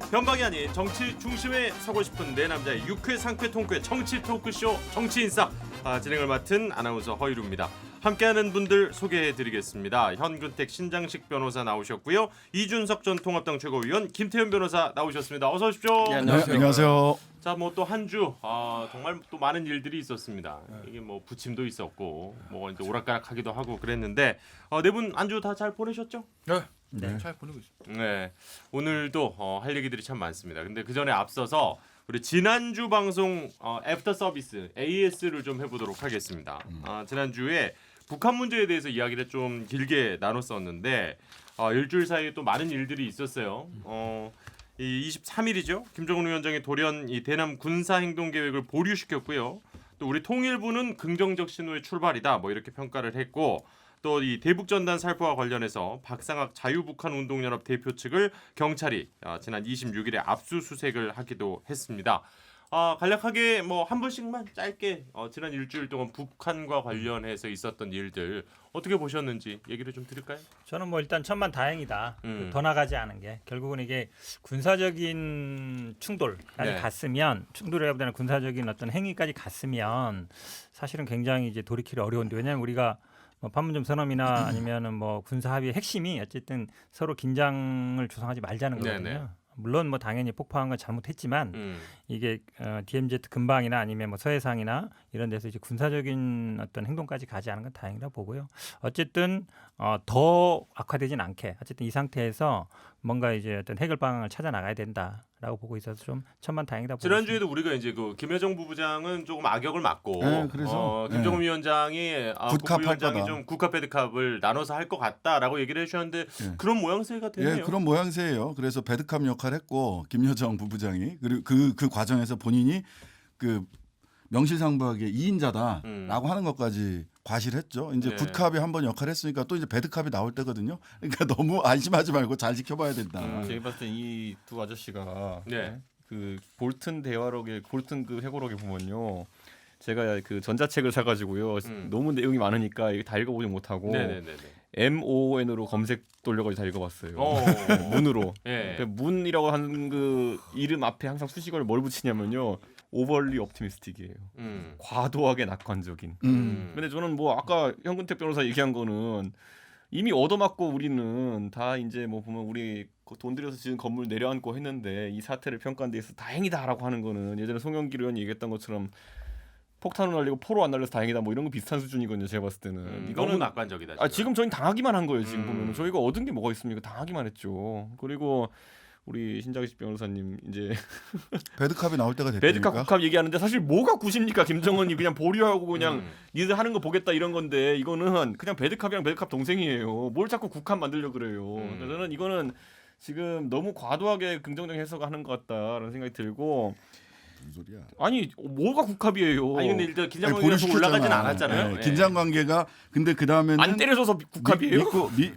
변방이 아닌 정치 중심에 서고 싶은 내 남자의 유쾌 상쾌 통쾌 정치 토크쇼 정치인싸 진행을 맡은 아나운서 허이루입니다. 함께하는 분들 소개해드리겠습니다. 현근택 신장식 변호사 나오셨고요. 이준석 전 통합당 최고위원 김태현 변호사 나오셨습니다. 어서 오십시오. 네, 안녕하세요. 자, 뭐 또 한 주 정말 또 많은 일들이 있었습니다. 이게 뭐 부침도 있었고 뭐 이제 오락가락하기도 하고 그랬는데 네 분 한 주 다 잘 보내셨죠? 네, 잘 보내고 있습니다. 네, 오늘도 할 얘기들이 참 많습니다. 근데 그 전에 앞서서 우리 지난주 방송 애프터 서비스 AS를 좀 해보도록 하겠습니다. 지난주에 북한 문제에 대해서 이야기를 좀 길게 나눴었는데 일주일 사이에 또 많은 일들이 있었어요. 이 23일이죠. 김정은 위원장이 돌연 이 대남 군사 행동 계획을 보류시켰고요. 또 우리 통일부는 긍정적 신호의 출발이다. 뭐 이렇게 평가를 했고. 또 이 대북전단 살포와 관련해서 박상학 자유북한운동연합 대표 측을 경찰이 지난 26일에 압수수색을 하기도 했습니다. 간략하게 뭐 한 분씩만 짧게 지난 일주일 동안 북한과 관련해서 있었던 일들 어떻게 보셨는지 얘기를 좀 드릴까요? 저는 뭐 일단 천만 다행이다. 더 나가지 않은 게 결국은 이게 군사적인 충돌까지 네. 갔으면 충돌이라기보다는 군사적인 어떤 행위까지 갔으면 사실은 굉장히 이제 돌이키기 어려운데 왜냐하면 우리가 뭐 판문점 선언이나 아니면은 뭐 군사 합의의 핵심이 어쨌든 서로 긴장을 조성하지 말자는 거거든요. 네네. 물론 뭐 당연히 폭파한 건 잘못했지만 이게 DMZ 근방이나 아니면 뭐 서해상이나 이런 데서 이제 군사적인 어떤 행동까지 가지 않은 건 다행이라 보고요. 어쨌든 더 악화되진 않게 어쨌든 이 상태에서 뭔가 이제 어떤 해결 방안을 찾아 나가야 된다라고 보고 있어서 좀 천만 다행이다. 보고 지난주에도 우리가 이제 그 김여정 부부장은 조금 악역을 맡고 네, 그래서 김정은 위원장이 굿캅 국무위원장이 할 거다. 좀 굿캅 배드캅을 나눠서 할 것 같다라고 얘기를 해주셨는데 그런 모양새가 되네요. 예, 그런 모양새예요. 그래서 배드캅 역할을 했고 김여정 부부장이 그리고 그 과정에서 본인이 그 명실상부하게 2인자다라고 하는 것까지 과실했죠. 이제 네. 굿캅이 한번 역할을 했으니까 또 이제 배드캅이 나올 때거든요. 그러니까 너무 안심하지 말고 잘 지켜봐야 된다. 제가 봤을 때 이 두 아저씨가 네. 그 볼튼 대화록에 볼튼 그 회고록에 보면요. 제가 그 전자책을 사가지고요. 너무 내용이 많으니까 이거 다 읽어보지 못하고 네네네네. MON으로 검색 돌려가지고 다 읽어봤어요. 문으로. 예. 그 문이라고 하는 그 이름 앞에 항상 수식어를 뭘 붙이냐면요. 오버리 옵티미스틱이에요. 과도하게 낙관적인. 근데 저는 뭐 아까 현근택 변호사 얘기한 거는 이미 얻어맞고 우리는 다 이제 뭐 보면 우리 돈 들여서 지은 건물 내려앉고 했는데 이 사태를 평가한 데서 다행이다라고 하는 거는 예전에 송영길 의원이 얘기했던 것처럼 폭탄을 날리고 포로 안 날려서 다행이다 뭐 이런 거 비슷한 수준이거든요. 제가 봤을 때는 너무 낙관적이다. 지금 저희 당하기만 한 거예요. 지금 보면 저희가 얻은 게 뭐가 있습니까? 당하기만 했죠. 그리고 우리 신장식 변호사님 이제 배드캅이 나올 때가 배드캅 됐다니까. 국합 얘기하는데 사실 뭐가 굿입니까? 김정은이 그냥 보류하고 그냥 니들 하는 거 보겠다 이런 건데 이거는 그냥 배드캅이랑 배드캅 동생이에요. 뭘 자꾸 국합 만들려 그래요. 그래서 저는 이거는 지금 너무 과도하게 긍정적 해석하는 것 같다라는 생각이 들고 무슨 소리야? 아니 뭐가 국합이에요? 아니 근데 일단 긴장 아니, 관계에서 보류시켰잖아. 올라가진 않았잖아요. 네, 긴장 관계가 근데 그 다음에는 안 때려줘서 국합이에요?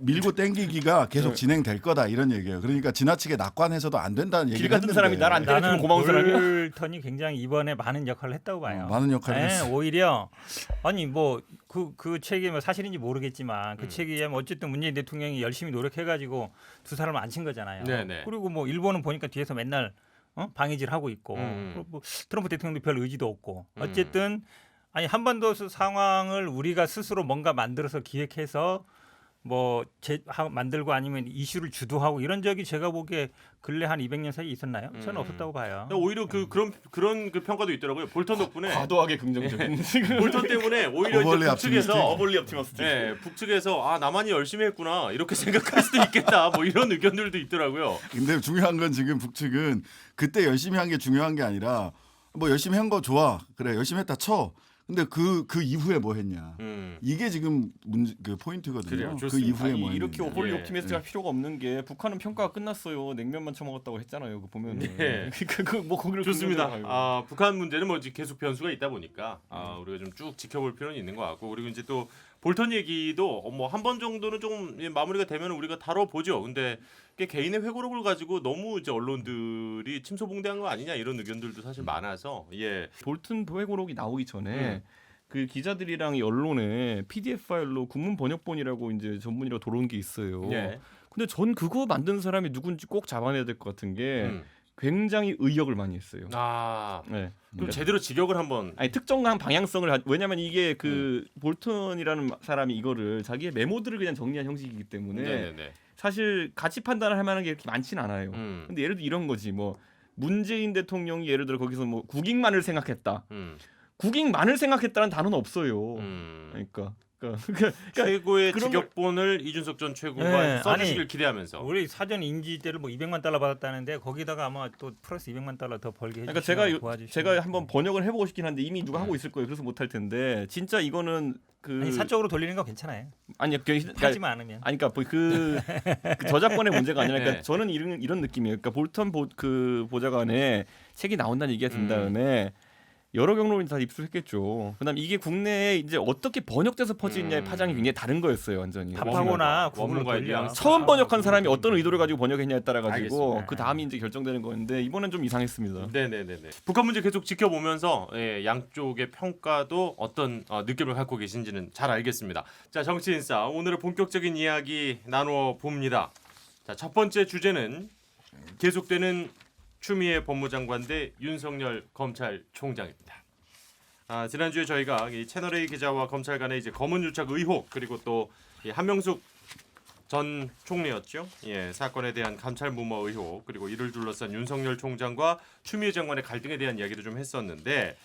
밀고 땡기기가 계속 진행될 거다 이런 얘기예요. 그러니까 지나치게 낙관해서도 안 된다는 얘기를 길 같은 했는데. 사람이 날 안 때려주면 나는 고마운 사람이야. 볼턴이 굉장히 이번에 많은 역할을 했다고 봐요. 많은 역할을 했어. 오히려 아니 뭐 그 책이 뭐 사실인지 모르겠지만 그 책에 의하면 어쨌든 문재인 대통령이 열심히 노력해가지고 두 사람을 안 친 거잖아요. 네네. 그리고 뭐 일본은 보니까 뒤에서 맨날 방해질 하고 있고 그리고 뭐 트럼프 대통령도 별 의지도 없고 어쨌든 아니 한반도 상황을 우리가 스스로 뭔가 만들어서 기획해서 뭐 만들고 아니면 이슈를 주도하고 이런 적이 제가 보기에 근래 한 200년 사이에 있었나요? 저는 없었다고 봐요. 오히려 그런 그 평가도 있더라고요. 볼턴 덕분에 과도하게 긍정적인 볼턴 때문에 오히려 오버리 이제 북측에서 옵티미스틱. 어벌리 옵티머스틱. 네, 북측에서 나만이 열심히 했구나 이렇게 생각할 수도 있겠다 뭐 이런 의견들도 있더라고요. 근데 중요한 건 지금 북측은 그때 열심히 한 게 중요한 게 아니라 뭐 열심히 한 거 좋아. 그래 열심히 했다 쳐. 근데 그 이후에 뭐 했냐. 이게 지금 그 포인트거든요. 그래요. 그 좋습니다. 이후에 아니 뭐 이렇게 했느냐. 오버리 예. 옵티미스트할 필요가 없는 게 북한은 평가가 끝났어요. 냉면만 처먹었다고 했잖아요. 그 보면은. 네. 그뭐 거기를 좋습니다. 긍정적으로 봐요. 북한 문제는 뭐 계속 변수가 있다 보니까 우리가 좀 쭉 지켜볼 필요는 있는 것 같고 그리고 이제 또 볼턴 얘기도 뭐 한 번 정도는 좀 마무리가 되면 우리가 다뤄보죠. 근데 개인의 회고록을 가지고 너무 이제 언론들이 침소봉대한 거 아니냐 이런 의견들도 사실 많아서 예. 볼튼 회고록이 나오기 전에 그 기자들이랑 이 언론에 PDF 파일로 국문 번역본이라고 이제 전문이라고 들어온 게 있어요. 예. 근데 전 그거 만든 사람이 누군지 꼭 잡아내야 될 것 같은 게 굉장히 의역을 많이 했어요. 아, 네. 그럼 제대로 직역을 한번. 아니 특정한 방향성을 왜냐면 이게 그 볼턴이라는 사람이 이거를 자기의 메모들을 그냥 정리한 형식이기 때문에 네네네. 사실 가치 판단을 할 만한 게 이렇게 많지는 않아요. 근데 예를 들어 이런 거지 뭐 문재인 대통령이 예를 들어 거기서 뭐 국익만을 생각했다. 국익만을 생각했다는 단어는 없어요. 그러니까 최고의 그런 직역본을 이준석 전 최고가 네, 써주시길 아니, 기대하면서. 우리 사전 인지대를 뭐 200만 달러 받았다는데 거기다가 아마 또 플러스 200만 달러 더 벌게 그러니까 해주시면 도와주시면. 제가 한번 번역을 해보고 싶긴 한데 이미 누가 하고 있을 거예요. 그래서 못할 텐데 진짜 이거는 그 아니, 사적으로 돌리는 거 괜찮아요. 아니 그러니까 팔지만 않으면. 아니 그러니까 그 저작권의 문제가 아니라 그러니까 네. 저는 이런 느낌이에요. 그러니까 볼턴 그 보좌관의 책이 나온다는 얘기가 든 다음에 여러 경로를 다 입수했겠죠. 그다음 이게 국내에 이제 어떻게 번역돼서 퍼지느냐의 파장이 굉장히 다른 거였어요, 완전히. 답하거나 구글로 원문과의 돌려. 뉘앙스. 처음 번역한 사람이 어떤 의도를 가지고 번역했냐에 따라 가지고 알겠습니다. 그 다음이 이제 결정되는 건데 이번엔 좀 이상했습니다. 네네네네. 북한 문제 계속 지켜보면서 양쪽의 평가도 어떤 느낌을 갖고 계신지는 잘 알겠습니다. 자, 정치인싸 오늘은 본격적인 이야기 나누어 봅니다. 자, 첫 번째 주제는 계속되는 추미애 법무장관 대 윤석열 검찰총장입니다. 지난주에 저희가 이 채널A 기자와 검찰 간의 이제 검언유착 의혹 그리고 또 이 한명숙 전 총리였죠. 예, 사건에 대한 감찰 무모 의혹 그리고 이를 둘러싼 윤석열 총장과 추미애 장관의 갈등에 대한 이야기를 좀 했었는데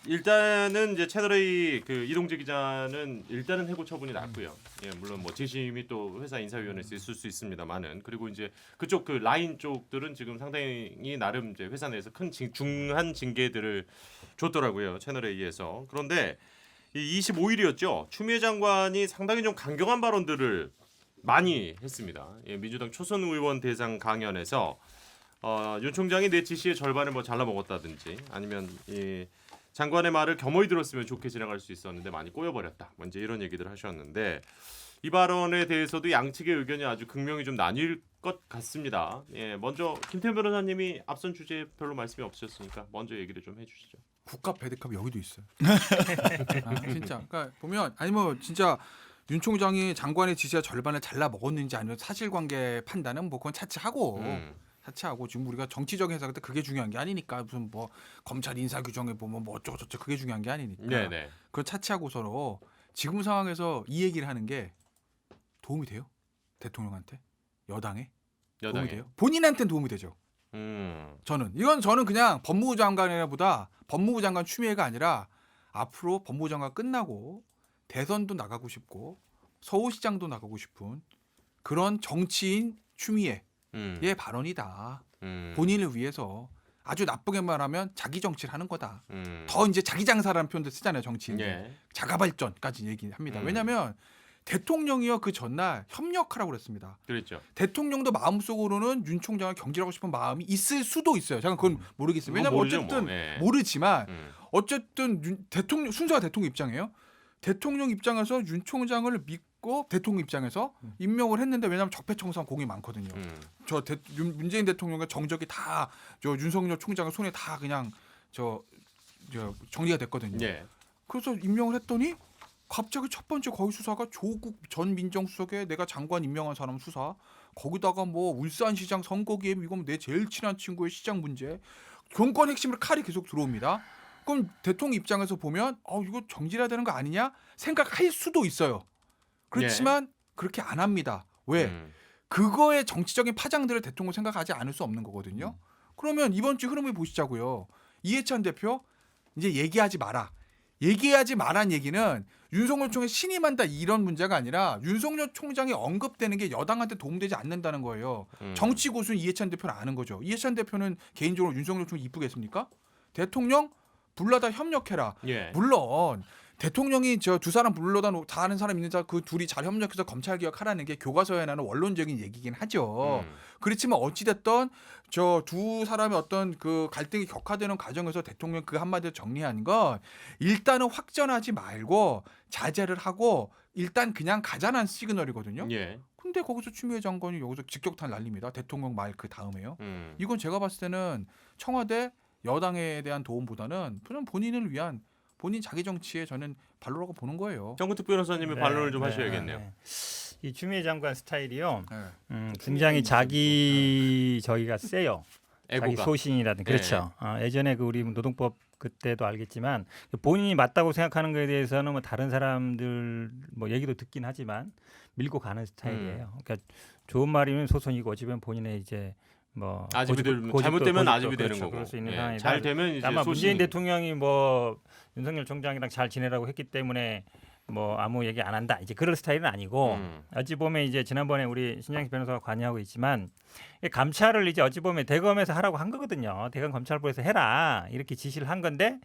일단은 이제 채널A 그 이동재 기자는 일단은 해고 처분이 났고요. 예, 물론 뭐 재심이 또 회사 인사위원회에서 있을 수 있습니다만은 그리고 이제 그쪽 그 라인 쪽들은 지금 상당히 나름 이제 회사 내에서 큰 중한 징계들을 줬더라고요. 채널A에서. 그런데 이 25일이었죠. 추미애 장관이 상당히 좀 강경한 발언들을 많이 했습니다. 예, 민주당 초선 의원 대상 강연에서 윤 총장이 내 지시의 절반을 뭐 잘라 먹었다든지 아니면 이 장관의 말을 겸허히 들었으면 좋게 지나갈 수 있었는데 많이 꼬여버렸다. 뭐 이제 이런 얘기들 하셨는데 이 발언에 대해서도 양측의 의견이 아주 극명히 좀 나뉠 것 같습니다. 예, 먼저 김태현 변호사님이 앞선 주제에 별로 말씀이 없으셨으니까 먼저 얘기를 좀 해주시죠. 국가 배드컵 여기도 있어요. 진짜. 그러니까 보면 아니 뭐 진짜 윤 총장이 장관의 지시와 절반을 잘라 먹었는지 아니면 사실관계 판단은 뭐 그건 차치하고 지금 우리가 정치적인 해석할 때 그게 중요한 게 아니니까 무슨 뭐 검찰 인사 규정에 보면 뭐 어쩌고 저쩌고 그게 중요한 게 아니니까. 네네. 그걸 차치하고 서로 지금 상황에서 이 얘기를 하는 게 도움이 돼요? 대통령한테? 여당에? 도움이 돼요? 본인한테는 도움이 되죠. 저는 그냥 법무부 장관보다 법무부 장관 추미애가 아니라 앞으로 법무부 장관 끝나고 대선도 나가고 싶고 서울시장도 나가고 싶은 그런 정치인 추미애의 발언이다. 본인을 위해서 아주 나쁘게 말하면 자기 정치를 하는 거다. 더 이제 자기 장사라는 표현도 쓰잖아요, 정치인. 예. 자가발전까지 얘기합니다. 왜냐하면 대통령이요 그 전날 협력하라고 그랬습니다. 그랬죠. 대통령도 마음속으로는 윤 총장을 경질하고 싶은 마음이 있을 수도 있어요. 저는 그건 모르겠어요. 왜냐하면 모르죠, 어쨌든 뭐. 예. 모르지만 어쨌든 대통령 순서가 대통령 입장이에요. 대통령 입장에서 윤 총장을 믿고 대통령 입장에서 임명을 했는데 왜냐하면 적폐청산 공이 많거든요. 문재인 대통령의 정적이 다 저 윤석열 총장의 손에 다 그냥 저 정리가 됐거든요. 예. 그래서 임명을 했더니 갑자기 첫 번째 거기 수사가 조국 전 민정수석에 내가 장관 임명한 사람 수사. 거기다가 뭐 울산시장 선거 기획 이건 내 제일 친한 친구의 시장 문제. 정권 핵심으로 칼이 계속 들어옵니다. 그럼 대통령 입장에서 보면 이거 정지해야 되는 거 아니냐 생각할 수도 있어요. 그렇지만 그렇게 안 합니다. 왜? 그거의 정치적인 파장들을 대통령 생각하지 않을 수 없는 거거든요. 그러면 이번 주 흐름을 보시자고요. 이해찬 대표 이제 얘기하지 마라. 얘기하지 말란 얘기는 윤석열 총장이 신임한다 이런 문제가 아니라 윤석열 총장이 언급되는 게 여당한테 도움되지 않는다는 거예요. 정치 고수는 이해찬 대표는 아는 거죠. 이해찬 대표는 개인적으로 윤석열 총장 이쁘겠습니까? 대통령 불러다 협력해라. 예. 물론 대통령이 저 두 사람 불러다 다 아는 사람 있는 그 둘이 잘 협력해서 검찰 개혁하라는 게 교과서에 나는 원론적인 얘기긴 하죠. 그렇지만 어찌됐든 저 두 사람의 어떤 그 갈등이 격화되는 과정에서 대통령 그 한마디로 정리한 건 일단은 확전하지 말고 자제를 하고 일단 그냥 가자는 시그널이거든요. 예. 근데 거기서 추미애 장관이 여기서 직격탄 날립니다. 대통령 말 그 다음에요. 이건 제가 봤을 때는 청와대 여당에 대한 도움보다는 그냥 본인을 위한 본인 자기 정치에 저는 발로라고 보는 거예요. 정근택 변호사님이 네, 반론을 좀 네, 하셔야겠네요. 네. 이 추미애 장관 스타일이요. 네. 굉장히 자기 저기가 세요. 자기 애고가. 소신이라든 그렇죠. 예전에 그 우리 노동법 그때도 알겠지만 본인이 맞다고 생각하는 것에 대해서는 뭐 다른 사람들 뭐 얘기도 듣긴 하지만 밀고 가는 스타일이에요. 그러니까 좋은 말이면 소손이고 어찌보면 본인의 이제 뭐 아집이 고집도 잘못되면 고집도 아집이 되는 그렇죠. 거고. 그럴 수 있는 예, 상황이다. 잘 되면 이제 아마 문재인 소신이. 대통령이 뭐 윤석열 총장이랑 잘 지내라고 했기 때문에 뭐 아무 얘기 안 한다. 이제 그럴 스타일은 아니고 어찌 보면 이제 지난번에 우리 신장식 변호사가 관여하고 있지만 이 감찰을 이제 어찌 보면 대검에서 하라고 한 거거든요. 대검 감찰부에서 해라 이렇게 지시를 한 건데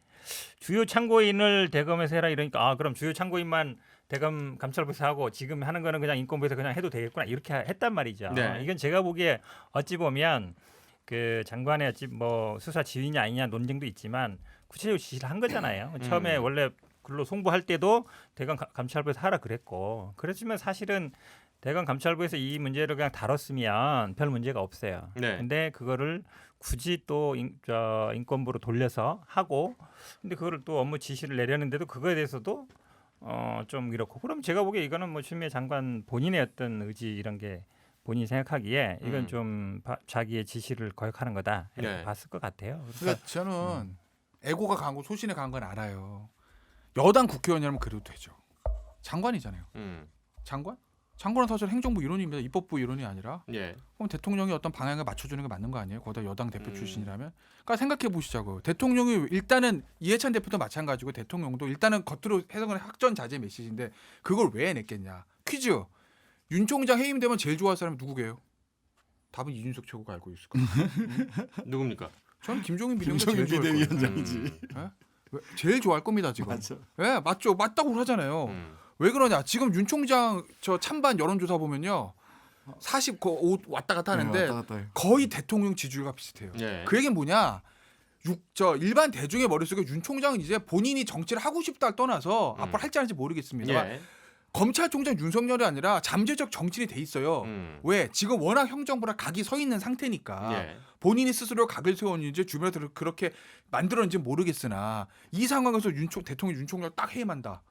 주요 참고인을 대검에서 해라 이러니까 아 그럼 주요 참고인만 대검 감찰부에서 하고 지금 하는 거는 그냥 인권부에서 그냥 해도 되겠구나 이렇게 했단 말이죠. 네. 이건 제가 보기에 어찌 보면 그 장관의 어찌 뭐 수사 지휘냐 아니냐 논쟁도 있지만 구체적으로 지시를 한 거잖아요. 처음에 원래 근로 송부할 때도 대검 감찰부에서 하라 그랬고 그렇지만 사실은 대검 감찰부에서 이 문제를 그냥 다뤘으면 별 문제가 없어요. 네. 근데 그거를 굳이 또 인권부로 돌려서 하고 근데 그거를 또 업무 지시를 내려는데도 그거에 대해서도 좀 이렇고 그럼 제가 보기에 이거는 뭐 추미애 장관 본인의 어떤 의지 이런 게 본인이 생각하기에 이건 좀 자기의 지시를 거역하는 거다 이렇게 네. 봤을 것 같아요. 그러니까 저는 애고가 강하고 소신에 강한 건 알아요. 여당 국회의원이라면 그래도 되죠. 장관이잖아요. 장관? 장관은 사실 행정부 일원입니다. 입법부 일원이 아니라. 예. 그럼 대통령이 어떤 방향을 맞춰주는 게 맞는 거 아니에요? 거기다 여당 대표 출신이라면. 그러니까 생각해 보시자고요. 대통령이 일단은 이해찬 대표도 마찬가지고 대통령도 일단은 겉으로 해석은 확전자제 메시지인데 그걸 왜 냈겠냐. 퀴즈. 윤 총장 해임되면 제일 좋아할 사람이 누구게요? 답은 이준석 최고가 알고 있을 거예요. 누굽니까? 저는 김종인 비대위원장 김종인 제일 좋아할 거예요. 비대위원장이지. 왜? 제일 좋아할 겁니다 지금. 맞아. 예, 맞죠. 맞다고 하잖아요. 왜 그러냐? 지금 윤 총장 저 찬반 여론조사 보면요, 40 왔다 갔다 하는데 왔다 갔다 해. 거의 대통령 지지율과 비슷해요. 예. 그 얘기는 뭐냐? 저 일반 대중의 머릿속에 윤 총장은 이제 본인이 정치를 하고 싶다를 떠나서 앞으로 할지 안 할지 모르겠습니다. 예. 검찰총장 윤석열이 아니라 잠재적 정치인이 돼 있어요. 왜? 지금 워낙 행정부랑 각이 서 있는 상태니까 예. 본인이 스스로 각을 세웠는지 주변에서 그렇게 만들었는지 모르겠으나 이 상황에서 대통령 윤 총장 딱 해임한다.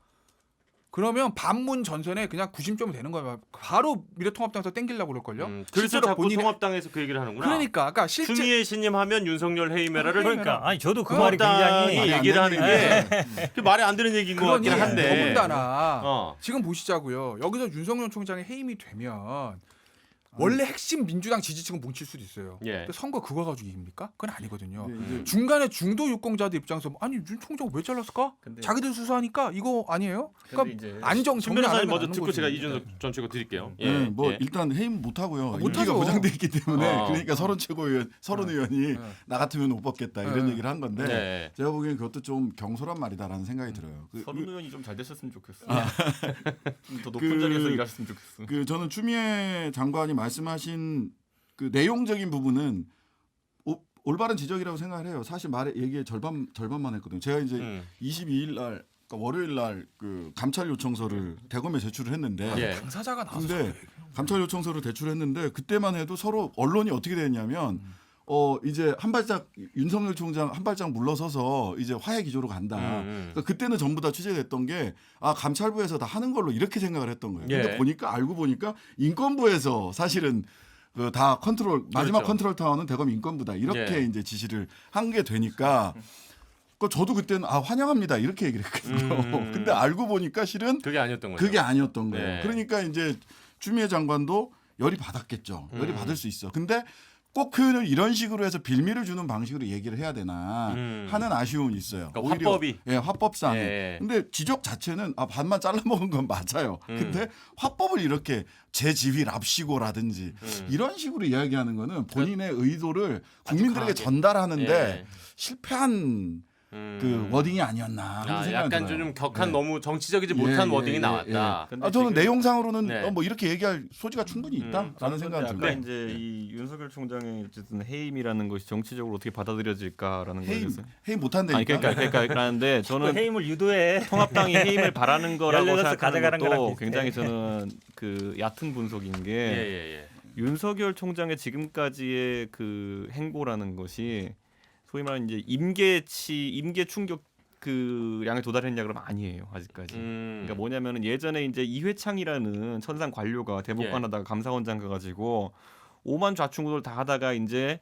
그러면 반문 전선에 그냥 구심점이 되는 거예요. 바로 미래통합당에서 땡기려고 그럴걸요. 그래서 자꾸 통합당에서 그 얘기를 하는구나. 그러니까 실제 추미애 신임하면 윤석열 해임해라를 그러니까 아니 저도 그 말이 굉장히 통합당이 얘기를 하는 게 그 말이 안 되는 얘기인 것 그러니 같긴 한데. 더군다나 지금 보시자고요. 여기서 윤석열 총장이 해임이 되면 원래 핵심 민주당 지지층은 뭉칠 수도 있어요. 예. 근데 선거 그거 가지고 이깁니까? 그건 아니거든요. 이제 중간에 중도 유권자들 입장에서 아니 윤 총장 왜 잘랐을까? 근데- 자기들 수사하니까 이거 아니에요? 그러니까 근데 이제 안정 신 정리 안 변호사님 하면 먼저 안 듣고 하는 제가 거지. 이준석 전 최고 드릴게요. 네, 뭐 예. 일단 해임 못 하고요. 못 임기가 하죠. 보장돼 있기 때문에 어. 그러니까 서른 최고위원, 서른 의원이 네. 나 같으면 못 뽑겠다 이런 네. 얘기를 한 건데 네. 제가 보기엔 그것도 좀 경솔한 말이다라는 생각이 들어요. 서른 의원이 좀 잘 됐었으면 좋겠어. 좀 더 그- 높은 자리에서 일하셨으면 좋겠어. 그 저는 추미애 장관이 말씀하신 그 내용적인 부분은 올바른 지적이라고 생각을 해요. 사실 말의 얘기의 절반만 했거든요. 제가 이제 22일 날 그러니까 월요일 날 그 감찰 요청서를 대검에 제출을 했는데 예. 당사자가 나와서 근데 감찰 요청서를 제출했는데 그때만 해도 서로 언론이 어떻게 됐냐면 이제 한 발짝 윤석열 총장 한 발짝 물러서서 이제 화해 기조로 간다. 그러니까 그때는 전부 다 취재됐던 게 감찰부에서 다 하는 걸로 이렇게 생각을 했던 거예요. 근데 예. 알고 보니까 인권부에서 사실은 그 다 컨트롤 마지막 그렇죠. 컨트롤 타워는 대검 인권부다 이렇게 예. 이제 지시를 한 게 되니까. 저도 그때는 환영합니다 이렇게 얘기를 했거든요. 근데 알고 보니까 실은 그게 아니었던 거죠. 그게 아니었던 거예요. 네. 그러니까 이제 추미애 장관도 열이 받았겠죠. 열이 받을 수 있어. 근데 꼭 표현을 이런 식으로 해서 빌미를 주는 방식으로 얘기를 해야 되나 하는 아쉬움이 있어요. 그러니까 오히려, 화법이. 예, 화법상. 예. 근데 지적 자체는 반만 잘라 먹은 건 맞아요. 근데 화법을 이렇게 제 지휘 랍시고라든지 이런 식으로 이야기하는 거는 본인의 의도를 국민들에게 강하게. 전달하는데 예. 실패한 그 워딩이 아니었나 하는 생각이 약간 들어요. 좀 격한 네. 너무 정치적이지 못한 예, 워딩이 예, 나왔다. 근데 저는 지금 내용상으로는 네. 뭐 이렇게 얘기할 소지가 충분히 있다라는 생각이 아까 들어요. 이제 이 윤석열 총장의 어쨌든 해임이라는 것이 정치적으로 어떻게 받아들여질까라는 거에 대해서 해임 못한다니까. 아니 그러니까 그러는데 저는 해임을 유도해. 통합당이 해임을 바라는 거라고 16 생각하는 가져가는 거랑 것도 비슷해. 굉장히 저는 그 얕은 분석인 게 예. 윤석열 총장의 지금까지의 그 행보라는 것이 소위 말하는 이제 임계 충격 그 양에 도달했냐 그러면 아니에요 아직까지. 그러니까 뭐냐면은 예전에 이제 이회창이라는 천상 관료가 대법관하다가 감사원장 가가지고 오만 좌충우돌 다 하다가 이제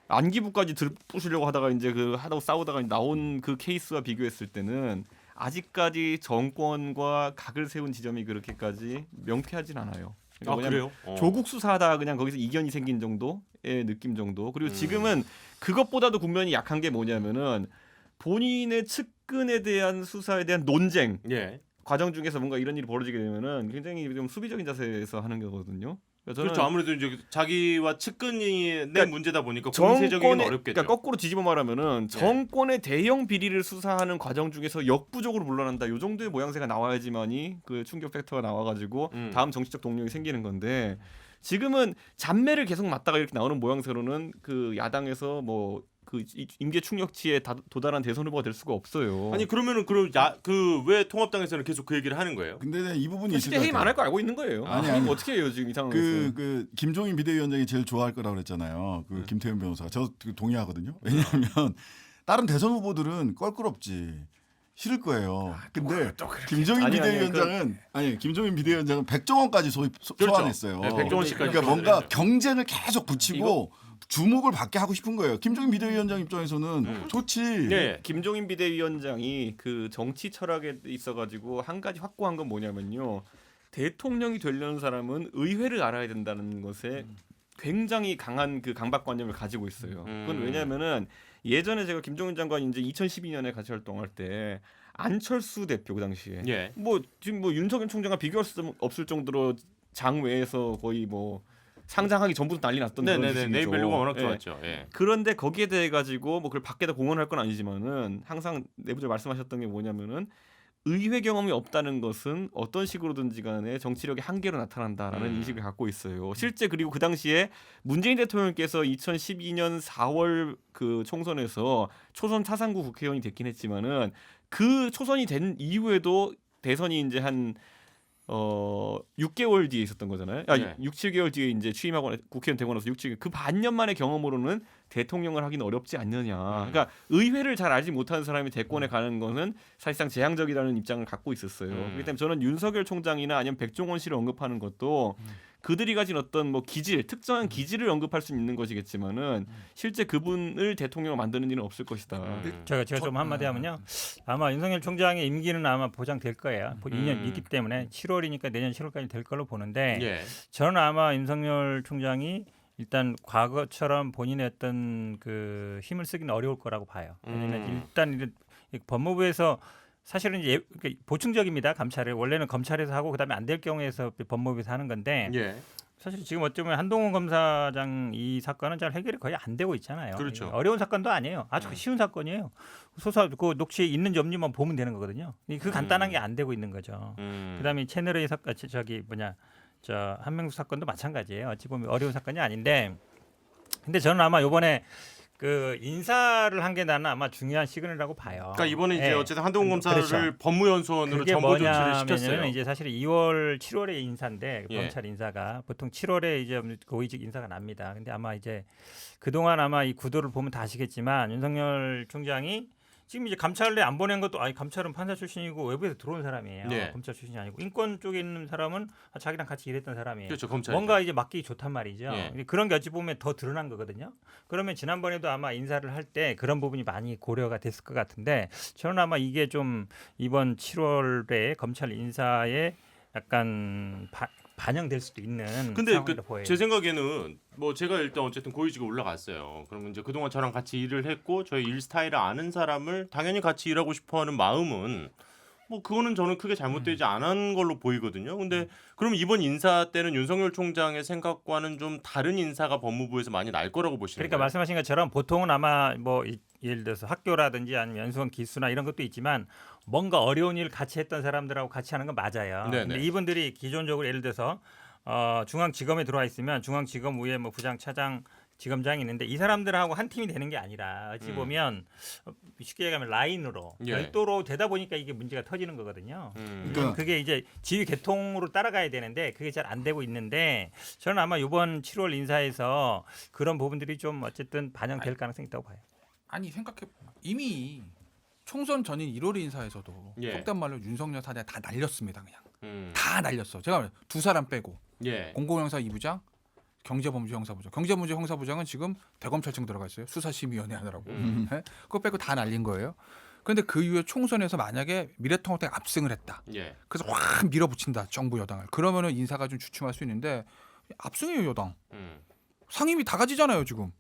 안기부까지 들부시려고 하다가 이제 그 하다고 싸우다가 나온 그 케이스와 비교했을 때는 아직까지 정권과 각을 세운 지점이 그렇게까지 명쾌하진 않아요. 그러니까 뭐냐면 그래요? 조국 수사하다 그냥 거기서 이견이 생긴 정도의 느낌 정도. 그리고 지금은 그것보다도 국면이 약한 게 뭐냐면은 본인의 측근에 대한 수사에 대한 논쟁 예. 과정 중에서 뭔가 이런 일이 벌어지게 되면은 굉장히 좀 수비적인 자세에서 하는 거거든요. 그러니까 저는 그렇죠. 아무래도 이제 자기와 측근이 내 문제다 보니까 정권의 공세적이긴 어렵겠죠. 그러니까 거꾸로 뒤집어 말하면은 정권의 대형 비리를 수사하는 과정 중에서 역부족으로 물러난다. 요 정도의 모양새가 나와야지만이 그 충격 팩터가 나와가지고 다음 정치적 동력이 생기는 건데 지금은 잔매를 계속 맞다가 이렇게 나오는 모양새로는 그 야당에서 뭐 그 임계 충격치에 도달한 대선 후보가 될 수가 없어요. 아니 그러면은 그 왜 통합당에서는 계속 그 얘기를 하는 거예요? 근데 이 부분이 있을 실제 것 해임 안 같아요. 할 거 알고 있는 거예요. 아니, 해임 아니. 어떻게 해요 지금 이 상황에서? 그 김종인 비대위원장이 제일 좋아할 거라고 그랬잖아요. 그 김태현 변호사가 저 동의하거든요. 왜냐하면 다른 대선 후보들은 껄끄럽지 싫을 거예요. 근데 김종인 아니, 비대위원장은 김종인 비대위원장은 백종원까지 소환했어요. 네, 백종원 씨까지. 그러니까 뭔가 소환했죠. 경쟁을 계속 붙이고 주목을 받게 하고 싶은 거예요. 김종인 비대위원장 입장에서는 좋지. 네. 김종인 비대위원장이 그 정치 철학에 있어가지고 한 가지 확고한 건 뭐냐면요. 대통령이 되려는 사람은 의회를 알아야 된다는 것에 굉장히 강한 그 강박관념을 가지고 있어요. 그건 왜냐하면은 예전에 제가 김종인 장관이 이제 2012년에 같이 활동할 때 안철수 대표 그 당시에 예. 뭐 지금 뭐 윤석열 총장과 비교할 수 없을 정도로 장외에서 거의 뭐 상장하기 전부터 난리 났던 그런 네네네. 주식이죠. 네이버밸류가 워낙 예. 좋았죠. 예. 그런데 거기에 대해 가지고 뭐 그걸 밖에다 공언할 건 아니지만은 항상 내부적으로 말씀하셨던 게 뭐냐면은 의회 경험이 없다는 것은 어떤 식으로든지 간에 정치력의 한계로 나타난다라는 인식을 갖고 있어요. 실제 그리고 그 당시에 문재인 대통령께서 2012년 4월 그 총선에서 초선 타산구 국회의원이 됐긴 했지만은 그 초선이 된 이후에도 대선이 이제 한 6개월 뒤에 있었던 거잖아요. 네. 6, 7개월 뒤에 이제 취임하고 국회의원 되고 나서 6, 7개월 그 반년 만의 경험으로는 대통령을 하기는 어렵지 않느냐. 그러니까 의회를 잘 알지 못하는 사람이 대권에 가는 거는 사실상 재앙적이라는 입장을 갖고 있었어요. 그렇기 때문에 저는 윤석열 총장이나 아니면 백종원 씨를 언급하는 것도 그들이 가진 어떤 뭐 기질, 특정한 기질을 언급할 수 있는 것이겠지만은 실제 그분을 대통령으로 만드는 일은 없을 것이다. 제가 좀 한마디 하면요. 아마 윤석열 총장의 임기는 아마 보장될 거예요. 2년 있기 때문에 7월이니까 내년 7월까지 될 걸로 보는데 예. 저는 아마 윤석열 총장이 일단 과거처럼 본인의 어떤 그 힘을 쓰기는 어려울 거라고 봐요. 왜냐하면 일단 법무부에서 사실은 이제 보충적입니다. 감찰을 원래는 검찰에서 하고 그다음에 안 될 경우에서 법무부에서 하는 건데 예. 사실 지금 어쩌면 한동훈 검사장 이 사건은 잘 해결이 거의 안 되고 있잖아요. 그렇죠. 어려운 사건도 아니에요. 아주 쉬운 사건이에요. 소사 그 녹취에 있는 점만 보면 되는 거거든요. 그 간단한 게 안 되고 있는 거죠. 그다음에 채널A 사건 저 한명숙 사건도 마찬가지예요. 어찌 보면 어려운 사건이 아닌데, 근데 저는 아마 이번에 그 인사를 한 게 나는 아마 중요한 시그널이라고 봐요. 그러니까 이번에 이제 예. 어쨌든 한동훈 검사를 그렇죠. 법무연수원으로 그게 정보 조치를 뭐냐면은 시켰어요. 이제 사실 2월, 7월에 인사인데 예. 검찰 인사가 보통 7월에 이제 고위직 인사가 납니다. 근데 아마 이제 그동안 아마 이 구도를 보면 다 아시겠지만 윤석열 총장이 지금 이제 감찰에 안 보낸 것도 아니 감찰은 판사 출신이고 외부에서 들어온 사람이에요. 네. 검찰 출신이 아니고 인권 쪽에 있는 사람은 자기랑 같이 일했던 사람이에요. 그렇죠. 검찰. 뭔가 이제 맡기기 좋단 말이죠. 예. 근데 그런 게 어찌 보면 더 드러난 거거든요. 그러면 지난번에도 아마 인사를 할 때 그런 부분이 많이 고려가 됐을 것 같은데 저는 아마 이게 좀 이번 7월에 검찰 인사에 약간 반영될 수도 있는 근데 상황이라 보여요. 제 생각에는 뭐 제가 일단 어쨌든 고위직에 올라갔어요. 그러면 이제 그동안 저랑 같이 일을 했고 저의 일 스타일을 아는 사람을 당연히 같이 일하고 싶어하는 마음은 뭐 그거는 저는 크게 잘못되지 않은 걸로 보이거든요. 근데 그럼 이번 인사 때는 윤석열 총장의 생각과는 좀 다른 인사가 법무부에서 많이 날 거라고 보시는 그러니까 거예요? 말씀하신 것처럼 보통은 아마 뭐 예를 들어서 학교라든지 아니면 연수원 기수나 이런 것도 있지만 뭔가 어려운 일을 같이 했던 사람들하고 같이 하는 건 맞아요. 네네. 근데 이분들이 기존적으로 예를 들어서 중앙지검에 들어와 있으면 중앙지검 위에 뭐 부장, 차장, 지검장이 있는데 이 사람들하고 한 팀이 되는 게 아니라 어찌 보면 쉽게 얘기하면 라인으로 예. 별도로 되다 보니까 이게 문제가 터지는 거거든요. 그러니까 그게 이제 지휘 계통으로 따라가야 되는데 그게 잘 안 되고 있는데 저는 아마 이번 7월 인사에서 그런 부분들이 좀 어쨌든 반영될 가능성이 있다고 봐요. 아니 생각해 이미 총선 전인 1월 인사에서도 예. 속된 말로 윤석열 사대 다 날렸습니다. 그냥 다 다 날렸어. 제가 두 사람 빼고 예. 공공형사 2부장, 경제범죄 형사부장. 경제범죄 형사부장은 지금 대검찰청 들어가 있어요. 수사심의위원회 하느라고. 네? 그거 빼고 다 날린 거예요. 그런데 그 이후에 총선에서 만약에 미래통합당이 압승을 했다. 예. 그래서 확 밀어붙인다 정부 여당을. 그러면은 인사가 좀 주춤할 수 있는데 압승이에요 여당. 상임위 다 가지잖아요 지금.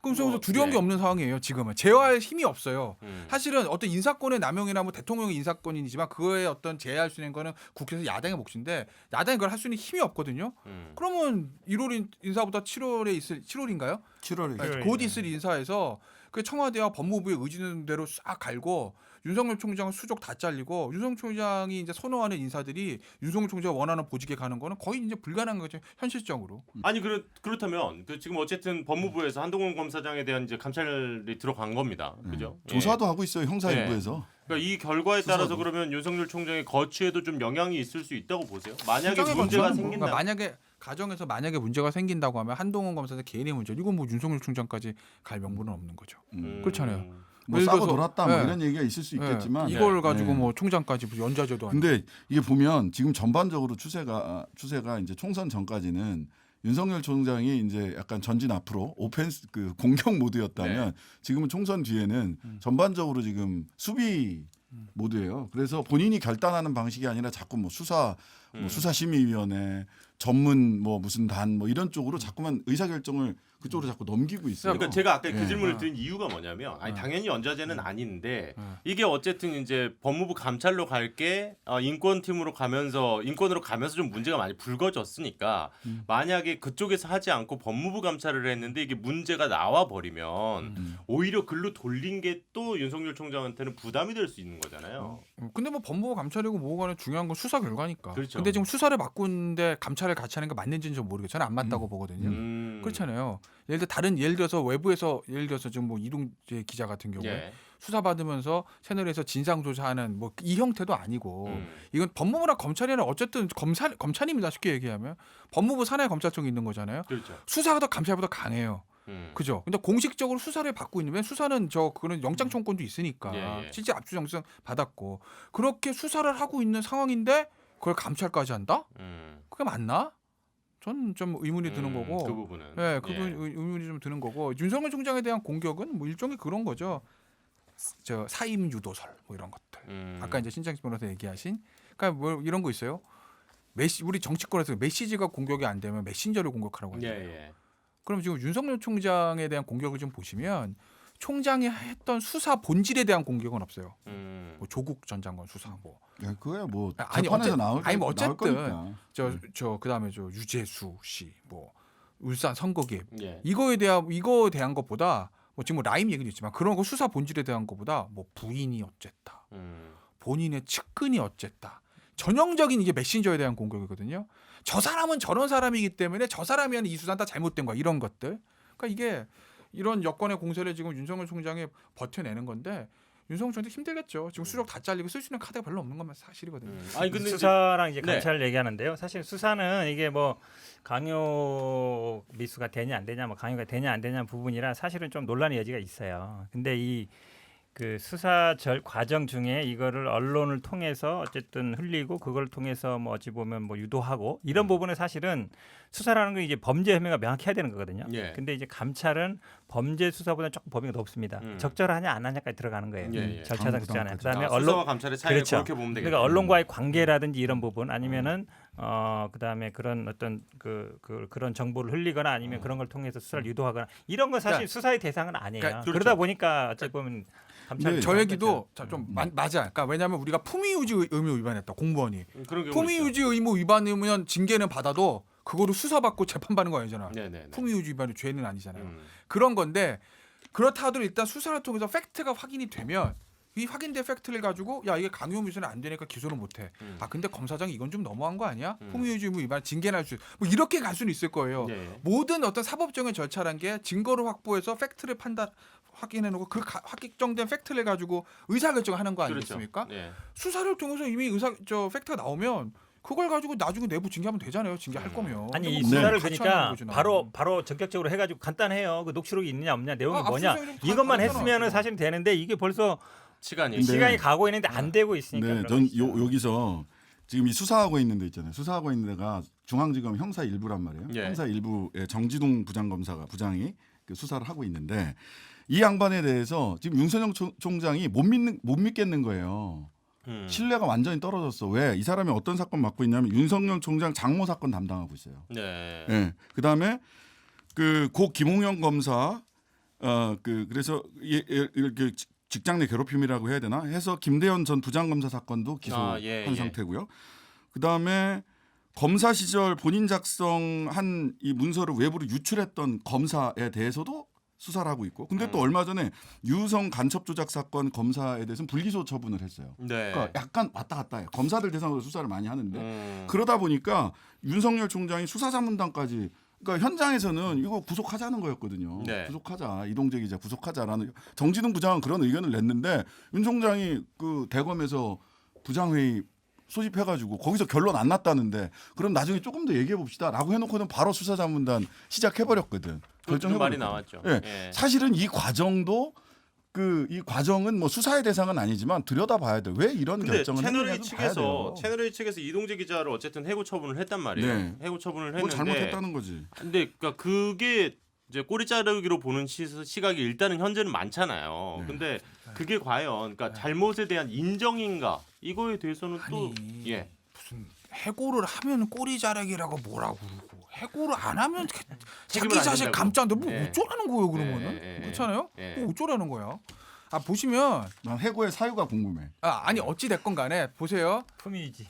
그래서 뭐, 두려운 예. 게 없는 상황이에요 지금은. 제어할 힘이 없어요. 음. 사실은 어떤 인사권의 남용이나 뭐 대통령의 인사권이지만 그거에 어떤 제어할 수 있는 거는 국회에서 야당의 몫인데 야당이 그걸 할 수 있는 힘이 없거든요. 그러면 1월 인사보다 7월에 있을 7월인가요? 7월에 네. 곧 있을 인사에서 그 청와대와 법무부의 의지대로 싹 갈고 윤석열 총장은 수족 다 잘리고 윤석열 총장이 이제 선호하는 인사들이 윤석열 총장이 원하는 보직에 가는 거는 거의 이제 불가능한 거죠 현실적으로. 아니 그렇다면 그 지금 어쨌든 법무부에서 한동훈 검사장에 대한 이제 감찰이 들어간 겁니다. 그죠? 조사도 하고 있어요 형사 예. 일부에서. 그러니까 이 결과에 따라서 수사도. 그러면 윤석열 총장의 거취에도 좀 영향이 있을 수 있다고 보세요. 만약에 수장의 문제가 건수는 생긴다. 그러니까 만약에 가정에서 만약에 문제가 생긴다고 하면 한동훈 검사의 개인의 문제 이건 뭐 윤석열 총장까지 갈 명분은 없는 거죠. 그렇잖아요. 뭐 예를 싸고 들어서, 놀았다 뭐 예. 이런 얘기가 있을 수 있겠지만 이걸 가지고 네. 뭐 총장까지 연좌제도 아니고. 근데 이게 보면 지금 전반적으로 추세가 이제 총선 전까지는 윤석열 총장이 이제 약간 전진 앞으로 오펜스 그 공격 모드였다면 네. 지금은 총선 뒤에는 전반적으로 지금 수비 모드예요. 그래서 본인이 결단하는 방식이 아니라 자꾸 뭐 수사심의위원회 전문 뭐 무슨 단 뭐 이런 쪽으로 자꾸만 의사결정을 그쪽으로 자꾸 넘기고 있어요. 그러니까 제가 아까 그 예. 질문을 드린 이유가 뭐냐면 아니 당연히 연좌제는 아닌데 네. 이게 어쨌든 이제 법무부 감찰로 갈게 인권으로 가면서 좀 문제가 많이 불거졌으니까 만약에 그쪽에서 하지 않고 법무부 감찰을 했는데 이게 문제가 나와 버리면 오히려 글로 돌린 게 또 윤석열 총장한테는 부담이 될 수 있는 거잖아요. 근데 뭐 법무부 감찰이고 뭐고 간에 중요한 건 수사 결과니까. 그렇죠. 근데 지금 수사를 받고 있는데 감찰을 같이 하는 게 맞는지는 좀 모르겠어요. 저는 안 맞다고 보거든요. 그렇잖아요. 예를 들어서 외부에서 예를 들어서 지금 뭐 이동재 기자 같은 경우에 예. 수사 받으면서 채널에서 진상 조사하는 뭐 이 형태도 아니고 이건 법무부나 검찰이나 어쨌든 검찰입니다. 쉽게 얘기하면 법무부 산하의 검찰청이 있는 거잖아요. 그렇죠. 수사가 더 감찰보다 강해요. 그죠? 근데 공식적으로 수사를 받고 있는 왜 수사는 그런 영장 청권도 있으니까 예. 실제 압수영장 받았고 그렇게 수사를 하고 있는 상황인데 그걸 감찰까지 한다? 그게 맞나? 전 좀 의문이 드는 거고. 그 부분은. 네, 의문이 좀 드는 거고. 윤석열 총장에 대한 공격은 뭐 일종의 그런 거죠. 저 사임 유도설 뭐 이런 것들. 아까 이제 신장식 변호사 얘기하신. 그러니까 뭐 이런 거 있어요. 우리 정치권에서 메시지가 공격이 안 되면 메신저를 공격하라고 하잖아요. 예. 그럼 지금 윤석열 총장에 대한 공격을 좀 보시면 총장이 했던 수사 본질에 대한 공격은 없어요. 뭐 조국 전 장관 수사 뭐. 야, 그거야 뭐 아니, 재판에서 나올 아니 뭐 나올 어쨌든 거니까. 저 그다음에 저 유재수 씨 뭐 울산 선거개입 예. 이거에 대한 것보다 뭐 지금 뭐 라임 얘기도 있지만 그런 거 수사 본질에 대한 것보다 뭐 부인이 어쨌다. 본인의 측근이 어쨌다. 전형적인 이게 메신저에 대한 공격이거든요. 저 사람은 저런 사람이기 때문에 저 사람이 하는 이 수사는 다 잘못된 거야. 이런 것들. 그러니까 이게 이런 여권의 공세를 지금 윤석열 총장이 버텨내는 건데 윤석열 총장 힘들겠죠. 지금 수족 다 잘리고 쓸 수 있는 카드가 별로 없는 건 사실이거든요. 아니 근데 수사랑 이제 네. 감찰 얘기하는데요. 사실 수사는 이게 뭐 강요 미수가 되냐 안 되냐, 뭐 강요가 되냐 안 되냐 부분이라 사실은 좀 논란의 여지가 있어요. 근데 이 그 수사 과정 중에 이거를 언론을 통해서 어쨌든 흘리고 그걸 통해서 뭐 어찌 보면 뭐 유도하고 이런 부분은 사실은 수사라는 건 이제 범죄 혐의가 명확해야 되는 거거든요. 예. 근데 이제 감찰은 범죄 수사보다는 조금 범위가 높습니다. 적절하냐 안 하냐까지 들어가는 거예요. 예. 절차상 그렇잖아요. 그다음에 수사와 언론 감찰의 차이를 그렇죠. 그렇게 보면 되겠네요. 그러니까 언론과의 관계라든지 이런 부분 아니면은 그다음에 그런 어떤 그런 정보를 흘리거나 아니면 그런 걸 통해서 수사를 유도하거나 이런 건 사실 그러니까 수사의 대상은 아니에요. 그러니까 그러다 보니까 어찌 보면 감찰 네, 저 얘기도 좀 맞아. 그러니까 왜냐하면 우리가 품위유지 의무 위반했다. 공무원이 그런 경우 품위유지 의무 위반이면 징계는 받아도 그거를 수사받고 재판받는 거 아니잖아. 네네. 품위유지 위반이 죄는 아니잖아요. 그런 건데 그렇다 하더라도 일단 수사를 통해서 팩트가 확인이 되면 이 확인된 팩트를 가지고 야 이게 강요미수는 안 되니까 기소를 못해. 아 근데 검사장이 이건 좀 너무한 거 아니야? 품위유지 의무 위반 징계는 할 수 뭐 이렇게 갈 수는 있을 거예요. 예. 모든 어떤 사법적인 절차란 게 증거를 확보해서 팩트를 확인해놓고 그 확정된 팩트를 가지고 의사결정하는 거 아니겠습니까? 그렇죠. 예. 수사를 통해서 이미 팩트가 나오면 그걸 가지고 나중에 내부 징계하면 되잖아요. 징계할 거면. 아니 이 근데 뭐 수사를 같이 그러니까 하는 거지, 나는. 바로 전격적으로 해가지고 간단해요. 그 녹취록이 있느냐 없느냐 내용이 뭐냐 압수수색이 좀 이것만 가능하잖아, 했으면은 지금. 사실 되는데 이게 벌써 시간이. 시간이 가고 있는데 안 되고 있으니까. 네, 그런 전 것이죠. 여기서 지금 이 수사하고 있는 데 있잖아요. 수사하고 있는 데가 중앙지검 형사 1부란 말이에요. 예. 형사 1부의 정지동 부장이 그 수사를 하고 있는데 이 양반에 대해서 지금 윤석열 총장이 못 믿겠는 거예요. 신뢰가 완전히 떨어졌어. 왜? 이 사람이 어떤 사건 맡고 있냐면 윤석열 총장 장모 사건 담당하고 있어요. 네. 예. 그다음에 그 고 김홍현 검사 그래서 이렇게 직장 내 괴롭힘이라고 해야 되나 해서 김대현 전 부장검사 사건도 기소한 상태고요. 그다음에 검사 시절 본인 작성한 이 문서를 외부로 유출했던 검사에 대해서도 수사를 하고 있고. 근데 또 얼마 전에 유성 간첩 조작 사건 검사에 대해서는 불기소 처분을 했어요. 네. 그러니까 약간 왔다 갔다 해요. 검사들 대상으로 수사를 많이 하는데 그러다 보니까 윤석열 총장이 수사자문단까지 그러니까 현장에서는 이거 구속하자는 거였거든요. 네. 구속하자. 이동재 기자 구속하자라는 정진웅 부장은 그런 의견을 냈는데 윤 총장이 그 대검에서 부장회의 소집해가지고 거기서 결론 안 났다는데 그럼 나중에 조금 더 얘기해 봅시다라고 해놓고는 바로 수사자문단 시작해버렸거든. 결정해버렸거든. 말이 나왔죠. 예. 예. 사실은 이 과정도 이 과정은 뭐 수사의 대상은 아니지만 들여다봐야 돼. 왜 이런 근데 결정을 채널A 했느냐도 봐야 돼요. 채널A 측에서 이동재 기자를 어쨌든 해고 처분을 했단 말이에요. 네. 해고 처분을 뭐 했는데 잘못했다는 거지. 근데 그러니까 그게 이제 꼬리 자르기로 보는 시각이 일단은 현재는 많잖아요. 네. 근데 그게 과연 그러니까 잘못에 대한 인정인가 이거에 대해서는 또 아니, 무슨 해고를 하면 꼬리 자르기라고 뭐라고 그러고 해고를 안 하면 책임을 자기 안 자식 진다고. 감자인데 뭐 예. 어쩌라는 거예요 그러면은 예. 그렇잖아요? 예. 뭐 어쩌라는 거야? 보시면 난 해고의 사유가 궁금해. 아니 어찌 됐건 간에 보세요. 품위지.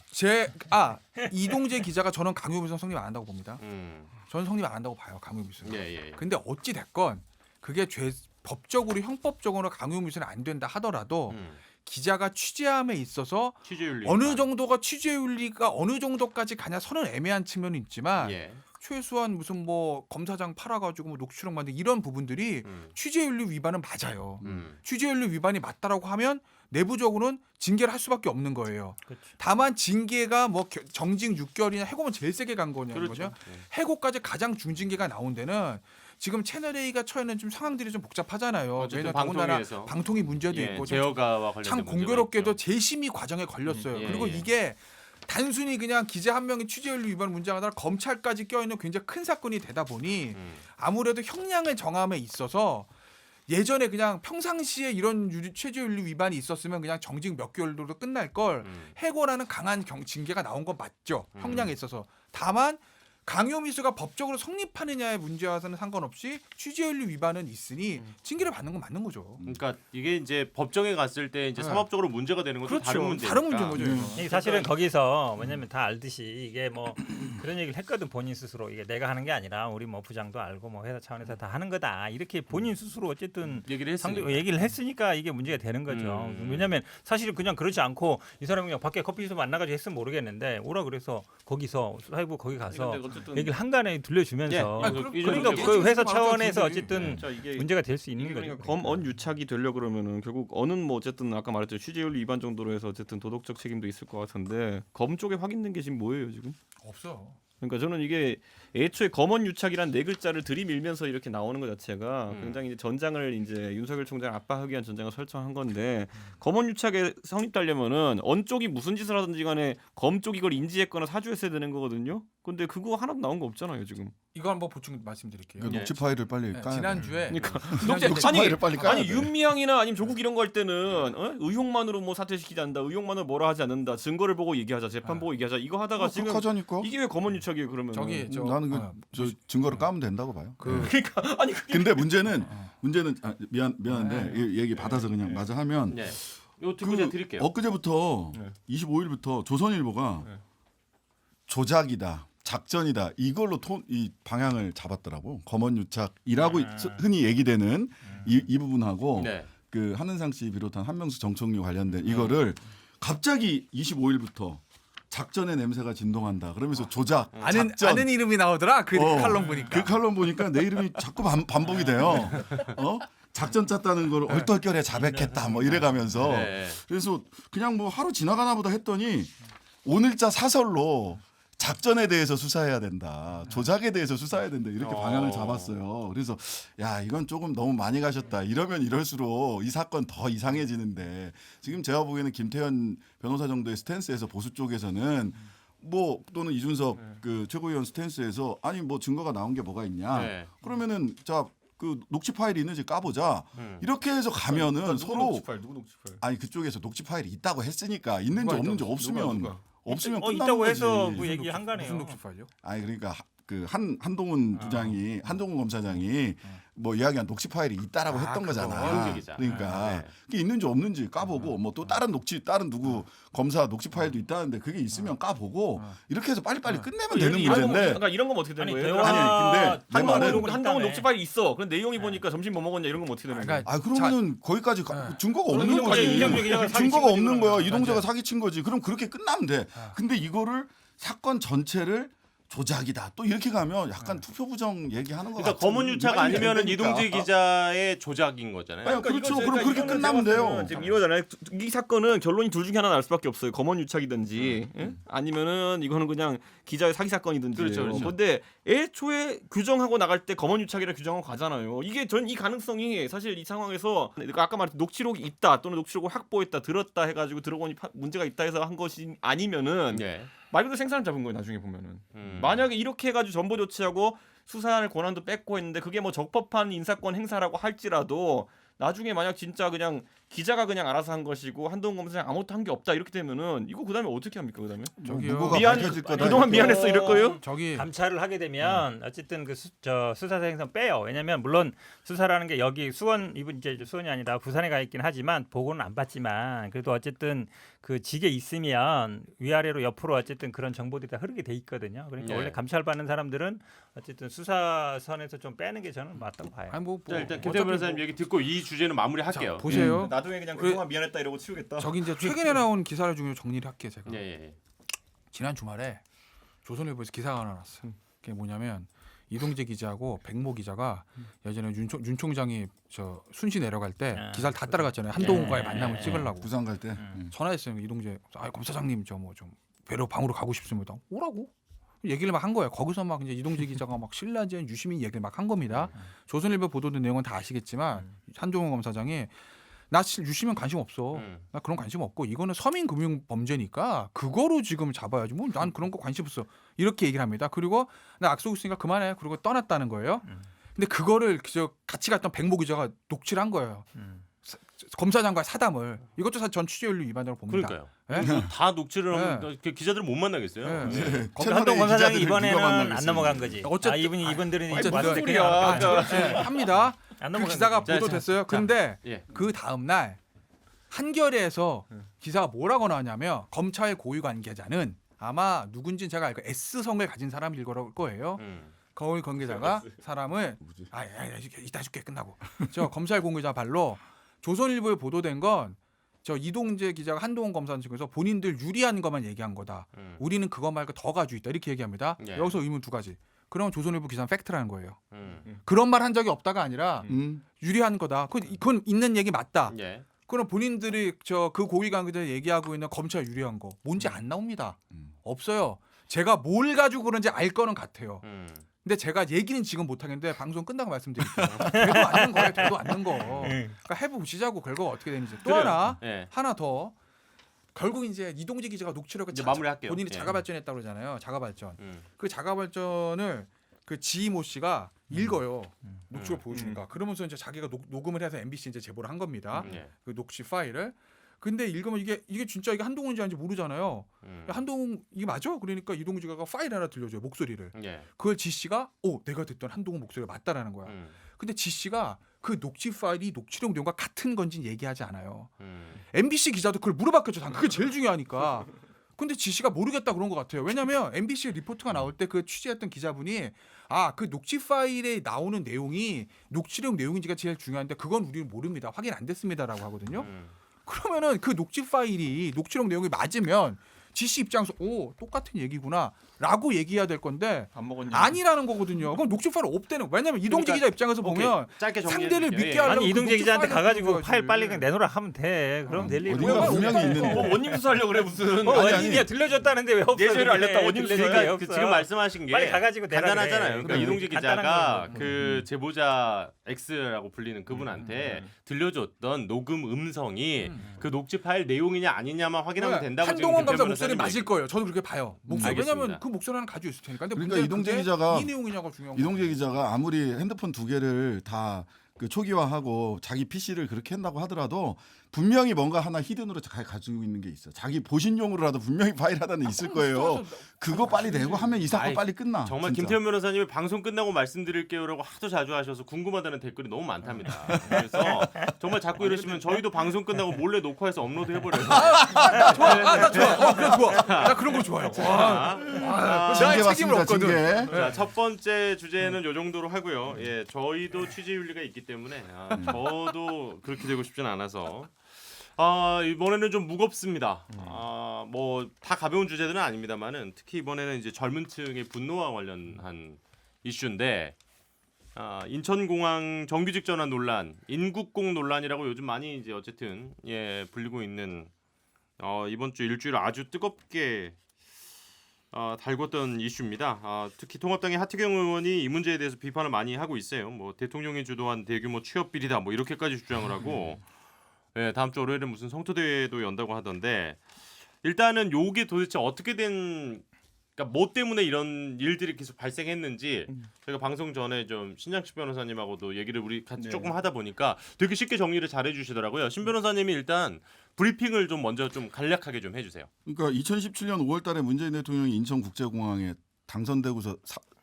이동재 기자가 저는 강요미수 성립 안 한다고 봅니다. 음. 저는 성립 안 한다고 봐요 강요미수. 예. 근데 어찌 됐건 그게 법적으로 형법적으로 강요미수는 안 된다 하더라도 기자가 취재함에 있어서 취재윤리 어느 정도가 취재윤리가 어느 정도까지 가냐 선은 애매한 측면은 있지만 예. 최소한 무슨 뭐 검사장 팔아가지고 뭐 녹취록 만든 이런 부분들이 취재윤리 위반은 맞아요. 취재윤리 위반이 맞다라고 하면 내부적으로는 징계를 할 수밖에 없는 거예요. 그렇죠. 다만 징계가 뭐 정직 6개월이나 해고면 제일 세게 간 거냐는 그렇죠. 거죠. 해고까지 가장 중징계가 나온 데는 지금 채널A가 처해는 좀 상황들이 좀 복잡하잖아요. 어쨌든 왜냐하면 더군다나 방통위에서. 방통위 문제도 예, 있고 제어가와 관련된 참 문제가 공교롭게도 있죠. 재심의 과정에 걸렸어요. 예, 그리고 예. 이게 단순히 그냥 기자 한 명이 취재윤리 위반 문제가 아니라 검찰까지 껴있는 굉장히 큰 사건이 되다 보니 아무래도 형량의 정함에 있어서 예전에 그냥 평상시에 이런 취재윤리 위반이 있었으면 그냥 정직 몇 개월로 끝날 걸 해고라는 강한 징계가 나온 건 맞죠. 형량에 있어서. 다만 강요미수가 법적으로 성립하느냐의 문제와는 상관없이 취재윤리 위반은 있으니 징계를 받는 건 맞는 거죠. 그러니까 이게 이제 법정에 갔을 때 이제 네. 사법적으로 문제가 되는 것도 그렇죠. 다른 문제니까. 다른 문제인 거죠. 이거. 이게 사실은 거기서 뭐냐면 다 알듯이 이게 뭐 그런 얘기를 했거든 본인 스스로 이게 내가 하는 게 아니라 우리 뭐 부장도 알고 뭐 회사 차원에서 다 하는 거다 이렇게 본인 스스로 어쨌든 얘기를 했으니까. 얘기를 했으니까 이게 문제가 되는 거죠. 왜냐하면 사실은 그냥 그렇지 않고 이 사람이 그냥 밖에 커피숍 만나가지고 했으면 모르겠는데 오라 그래서 거기서 사회부 거기 가서 근데 어쨌든 얘기를 한간에 들려주면서 예. 아니, 그러니까 이제 그 회사 말하자면 차원에서 그분들이- 어쨌든 자, 이게 문제가 될 수 있는 이게 거죠. 그러니까 검언 유착이 되려 그러면은 결국 어는 뭐 어쨌든 아까 말했죠 취재윤리 위반 정도로 해서 어쨌든 도덕적 책임도 있을 것 같은데 검 쪽에 확인된 게 지금 뭐예요 지금? 없어. 그러니까 저는 이게 애초에 검언 유착이란 네 글자를 들이밀면서 이렇게 나오는 것 자체가 굉장히 이제 전장을 이제 윤석열 총장을 압박하기 위한 전장을 설정한 건데 검언 유착에 성립하려면은 언 쪽이 무슨 짓을 하든지 간에 검 쪽이 이걸 인지했거나 사주했어야 되는 거거든요. 근데 그거 하나도 나온 거 없잖아요 지금. 이거 한번 보충 말씀드릴게요. 그 예. 녹취 파일을 빨리 네, 까야 지난주에 그러니까 지난주에 녹취 파일을 빨리 까야 아니 돼. 윤미향이나 아니면 조국 이런 거 할 때는 의혹만으로 뭐 사퇴시키지 않는다, 의혹만으로 뭐라 하지 않는다, 증거를 보고 얘기하자, 재판 보고 얘기하자 이거 하다가 지금 하자니까. 이게 왜 검언 유착이에요 그러면? 저기 나는 저 증거를 까면 된다고 봐요. 그러니까 아니 그게 근데 문제는 미안한데 이 얘기 받아서 그냥 마저 하면 네. 요 듣고 제가 드릴게요. 엊그제부터 25일부터 조선일보가 조작이다. 작전이다. 이걸로 이 방향을 잡았더라고. 검언유착이라고 흔히 얘기되는 이 부분하고 네. 그 한은상 씨 비롯한 한명수 정청류 관련된 이거를 갑자기 25일부터 작전의 냄새가 진동한다. 그러면서 조작, 작전. 아는 이름이 나오더라. 그 칼럼 보니까. 그 칼럼 보니까 내 이름이 자꾸 반복이 돼요. 작전 짰다는 걸 얼떨결에 자백했다. 뭐 이래가면서 네. 그래서 그냥 뭐 하루 지나가나 보다 했더니 오늘자 사설로 작전에 대해서 수사해야 된다. 조작에 대해서 수사해야 된다. 이렇게 어. 방향을 잡았어요. 그래서 야 이건 조금 너무 많이 가셨다. 이러면 이럴수록 이 사건 더 이상해지는데 지금 제가 보기에는 김태현 변호사 정도의 스탠스에서 보수 쪽에서는 뭐 또는 이준석 그 최고위원 스탠스에서 아니 뭐 증거가 나온 게 뭐가 있냐. 네. 그러면은 자 그 녹취 파일이 있는지 까보자. 이렇게 해서 가면은 서로 누구 녹취 파일? 아니 그쪽에서 녹취 파일이 있다고 했으니까 있는지 누가 없는지 있다고? 없으면 누가? 없으면 끝나는 있다고 거지. 해서 그 얘기한 거네요. 무슨 녹취 파일요? 아니 그러니까 그 한동훈 부장이 한동훈 검사장이 뭐 이야기한 녹취 파일이 있다라고 했던 거잖아. 이용재 기자. 그러니까 네. 그게 있는지 없는지 까보고 뭐 또 다른 누구 검사 녹취 파일도 있다는데 그게 있으면 까보고 이렇게 해서 빨리빨리 끝내면 되는 문제인데. 그러니까 이런 건 어떻게 되는 아니, 거예요? 대화- 아니 근데 내 말은 한동훈 녹취 파일이 있어. 그런데 내용이 보니까 점심 뭐 먹었냐 이런 건 어떻게 되는 거야? 그러니까 아 그러면은 거기까지 증거가 없는 이용재 거지. 기자가 사기친 증거가 거지, 없는 그러면. 거야. 이동재가 사기친 거지. 그럼 그렇게 끝나면 돼. 근데 이거를 사건 전체를 조작이다. 또 이렇게 가면 약간 투표 부정 얘기하는 거 그러니까 같은 검은 유착 느낌이 아니면은 되니까. 이동재 기자의 조작인 거잖아요. 아니, 그렇죠. 그럼 그렇게 이거는 끝나면 제가 돼요. 봤을 때는 지금 이거잖아요. 이 사건은 결론이 둘 중에 하나 날 수밖에 없어요. 검언 유착이든지 예? 아니면은 이거는 그냥 기자의 사기 사건이든지. 그렇죠, 그렇죠. 근데 애초에 규정하고 나갈 때 검언 유착이라 규정하고 가잖아요. 이게 전 이 가능성이 사실 이 상황에서 그러니까 아까 말했던 녹취록이 있다 또는 녹취록을 확보했다 들었다 해가지고 들어보니 문제가 있다 해서 한 것이 아니면은 예. 말 그대로 생사를 잡은 거예요. 나중에 보면은. 음. 만약에 이렇게 해가지고 전보 조치하고 수사할 권한도 뺏고 했는데 그게 뭐 적법한 인사권 행사라고 할지라도 나중에 만약 진짜 그냥 기자가 그냥 알아서 한 것이고 한동훈 검사장 아무것도 한 게 없다 이렇게 되면은 이거 그다음에 어떻게 합니까 그다음에? 저기요. 무고가 미안 밝혀질 거다. 그동안 이렇게. 미안했어 이럴 거예요? 저기 감찰을 하게 되면 어쨌든 그 수사 생선 빼요. 왜냐하면 물론 수사라는 게 여기 수원 이분 이제 수원이 아니라 부산에 가 있긴 하지만 보고는 안 받지만 그래도 어쨌든 그 직에 있으면 위아래로 옆으로 어쨌든 그런 정보들이 다 흐르게 돼 있거든요. 그러니까 예. 원래 감찰받는 사람들은 어쨌든 수사선에서 좀 빼는 게 저는 맞다고 봐요. 아니 뭐 자, 일단 어차피 김태현 변호사님 얘기 듣고 이 주제는 마무리할게요. 보세요. 나중에 그냥 그- 그동안 미안했다 이러고 치우겠다. 저기 이제 최근에 나온 기사를 중에 정리를 할게요 제가. 예, 예. 지난 주말에 조선일보에서 기사가 하나 났어요. 그게 뭐냐면 이동재 기자하고 백모 기자가 예전에 윤 총장이 저 순시 내려갈 때 아, 기사를 다 따라갔잖아요. 한동훈과의 예, 만남을 예, 찍으려고. 부산 갈 때. 전화했어요. 이동재 검사장님 저 뭐 좀 배로 방으로 가고 싶습니다. 오라고. 얘기를 막 한 거예요. 거기서 막 이제 이동재 기자가 막 신라젠 유시민 얘기를 막 한 겁니다. 조선일보 보도된 내용은 다 아시겠지만 한동훈 검사장이 나 유시민 관심 없어. 나 그런 관심 없고 이거는 서민 금융 범죄니까 그거로 지금 잡아야지. 뭐 난 그런 거 관심 없어. 이렇게 얘기를 합니다. 그리고 나 악속 있으니까 그만해. 그리고 떠났다는 거예요. 근데 그거를 저 같이 갔던 백모 기자가 녹취를 한 거예요. 검사장과의 사담을. 이것도 사실 전 취재윤리 위반으로 봅니다. 그러니까요. 예? 이거 다 녹취를 하면 네. 그 기자들은 못 만나겠어요. 네. 네. 채널의 한동 검사장이 기자들을 누가 이번에는 안 만나겠어요. 넘어간 거지. 어쨌든- 아 이분들은 어쨌든 왔을 때 소리야. 그냥 합니다. 안 그 넘어간 기사가 거지. 보도됐어요. 근데 예. 그 다음 날 한겨레에서 기사가 뭐라고 나왔냐면 검찰 고위 관계자는 아마 누군지는 제가 알고 S성을 가진 사람일 거예요. 거울 관계자가 사람을 이따 줄게 끝나고 저 검찰 관계자 발로 조선일보에 보도된 건 저 이동재 기자가 한동훈 검사 측에서 본인들 유리한 것만 얘기한 거다. 우리는 그거 말고 더 가지고 있다 이렇게 얘기합니다. 예. 여기서 의문 두 가지. 그럼 조선일보 기사는 팩트라는 거예요. 음. 그런 말 한 적이 없다가 아니라 음. 유리한 거다. 그건 있는 얘기 맞다. 예. 그럼 본인들이 저 그 고위 관계자 얘기하고 있는 검찰 유리한 거 뭔지 안 나옵니다. 없어요. 제가 뭘 가지고 그런지 알 거는 같아요. 근데 제가 얘기는 지금 못 하겠는데 방송 끝나고 말씀드릴게요. 되도 않는 거예요. 되도 않는 거. 그러니까 해보시자고 결과가 어떻게 되는지. 또 그래요. 하나 더. 결국 이제 이동재 기자가 녹취록을 이제 마무리할게요. 본인이 예. 자가 발전했다고 그러잖아요. 자가 발전. 그 자가 발전을 그 지모 씨가 읽어요. 녹취록 보여주니까. 그러면서 이제 자기가 녹음을 해서 MBC 이제 제보를 한 겁니다. 예. 그 녹취 파일을. 근데 읽으면 이게 진짜 이게 한동훈인지 아닌지 모르잖아요. 한동훈 이게 맞아? 그러니까 이동재 기자가 파일 하나 들려줘요. 목소리를. 예. 그걸 지 씨가 내가 듣던 한동훈 목소리가 맞다라는 거야. 근데 지 씨가 그 녹취 파일이 녹취록 내용과 같은 건지 얘기하지 않아요. MBC 기자도 그걸 물어봤겠죠. 그게 제일 중요하니까. 근데 지 씨가 모르겠다 그런 것 같아요. 왜냐하면 MBC 리포트가 나올 때 그 취재했던 기자분이 그 녹취 파일에 나오는 내용이 녹취록 내용인지가 제일 중요한데 그건 우리는 모릅니다. 확인 안 됐습니다라고 하거든요. 그러면은 그 녹취 파일이 녹취록 내용이 맞으면 지씨 입장에서 오 똑같은 얘기구나라고 얘기해야 될 건데 밥 먹었냐? 아니라는 거거든요. 그럼 녹취 파일 없대는. 왜냐면 이동재 그러니까, 기자 입장에서 오케이. 보면 짧게 상대를 정리해줄게요. 믿게 하려고 아니 이동재 녹취 기자한테 파일을 가가지고 가져가야지. 파일 빨리 그냥 내놓으라 하면 돼. 그럼 될 일. 어딘가 분명히 있는데. 원님 수사하려고 그래 무슨? 원인이야 들려줬다는데 왜 없어? 예죄를 알렸다, 원인 들려준 수사에. 게 그 없어. 지금 말씀하신 게 빨리 가가지고 내라 그래. 간단하잖아요. 그러니까 그래. 이동재 간단한 기자가 거죠. 그 제보자 X라고 불리는 그분한테 들려줬던 녹음 음성이 그 녹취 파일 내용이냐 아니냐만 확인하면 된다고 지금 한동원 검사 김태현 목소리 변호사님이 맞을 거예요. 저도 그렇게 봐요. 목소리. 알겠습니다. 왜냐면 그 목소리는 가지고 있을 테니까. 근데 그러니까 문제는 이동재 그게 기자가 이 내용이냐가 중요한 거예요. 이동재 기자가 아무리 핸드폰 2개를 다 그 초기화하고 자기 PC를 그렇게 한다고 하더라도 분명히 뭔가 하나 히든으로 가지고 있는 게 있어. 자기 보신용으로라도 분명히 파일 하나는 있을 거예요. 그거 빨리 내고 하면 이 사건 아이, 빨리 끝나. 정말 진짜. 김태현 변호사님이 방송 끝나고 말씀드릴게요라고 하도 자주 하셔서 궁금하다는 댓글이 너무 많답니다. 그래서 정말 자꾸 이러시면 저희도 방송 끝나고 몰래 녹화해서 업로드 해버려요. 그래 좋아. 나 그런 거 좋아요. 와. 나의 징계 책임을 받습니다. 없거든. 징계. 자, 첫 번째 주제는 요 정도로 하고요. 예, 저희도 취재 윤리가 있기 때문에 저도 그렇게 되고 싶진 않아서 이번에는 좀 무겁습니다. 뭐 다 가벼운 주제들은 아닙니다만은 특히 이번에는 이제 젊은 층의 분노와 관련한 이슈인데 인천공항 정규직 전환 논란, 인국공 논란이라고 요즘 많이 이제 어쨌든 불리고 있는 이번 주 일주일 아주 뜨겁게 달궜던 이슈입니다. 특히 통합당의 하태경 의원이 이 문제에 대해서 비판을 많이 하고 있어요. 뭐 대통령이 주도한 대규모 취업 비리다 뭐 이렇게까지 주장을 하고 다음 주 월요일에 무슨 성토대회도 연다고 하던데 일단은 요게 도대체 어떻게 된 그러니까 뭐 때문에 이런 일들이 계속 발생했는지 저희가 방송 전에 좀 신장식 변호사님하고도 얘기를 우리 같이 조금 하다 보니까 되게 쉽게 정리를 잘 해주시더라고요. 신 변호사님이 일단 브리핑을 좀 먼저 좀 간략하게 좀 해주세요. 그러니까 2017년 5월달에 문재인 대통령이 인천국제공항에 당선되고서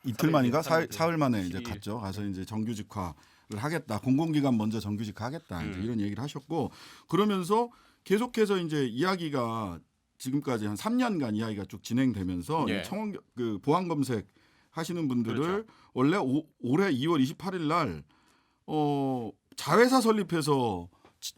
이틀 만인가 사흘 만에 이제 갔죠. 가서 이제 정규직화를 하겠다. 공공기관 먼저 정규직화하겠다. 이제 이런 얘기를 하셨고 그러면서 계속해서 이제 이야기가 지금까지 한 3년간 이야기가 쭉 진행되면서 청원 그 보안 검색 하시는 분들을 그렇죠. 원래 올해 2월 28일 날 자회사 설립해서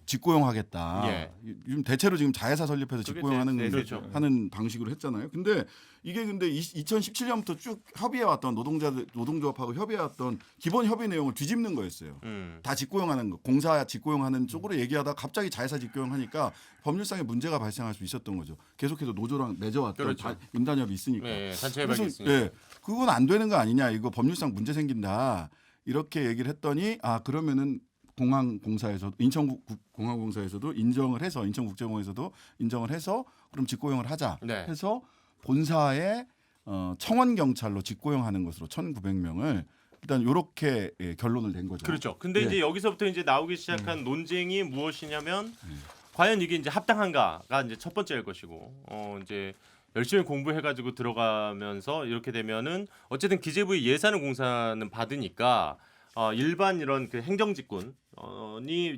직고용하겠다. 요즘 대체로 지금 자회사 설립해서 직고용하는 그렇죠. 하는 방식으로 했잖아요. 근데 이게 2017년부터 쭉 협의해왔던 노동조합하고 협의해왔던 기본 협의 내용을 뒤집는 거였어요. 다 직고용하는 거, 공사 직고용하는 쪽으로 얘기하다 갑자기 자회사 직고용하니까 법률상의 문제가 발생할 수 있었던 거죠. 계속해서 노조랑 맺어왔던 그렇죠. 임단협이 있으니까. 단체 협약이 있으니까. 그건 안 되는 거 아니냐. 이거 법률상 문제 생긴다. 이렇게 얘기를 했더니 그러면은 공항공사에서 인천공항공사에서도 인정을 해서 인천국제공항에서도 인정을 해서 그럼 직고용을 하자 해서 본사에 청원 경찰로 직고용하는 것으로 1,900명을 일단 이렇게 결론을 낸 거죠. 그렇죠. 근데 이제 여기서부터 이제 나오기 시작한 논쟁이 무엇이냐면 과연 이게 이제 합당한가가 이제 첫 번째일 것이고 이제 열심히 공부해가지고 들어가면서 이렇게 되면은 어쨌든 기재부의 예산을 공사는 받으니까 일반 이런 그 행정직군이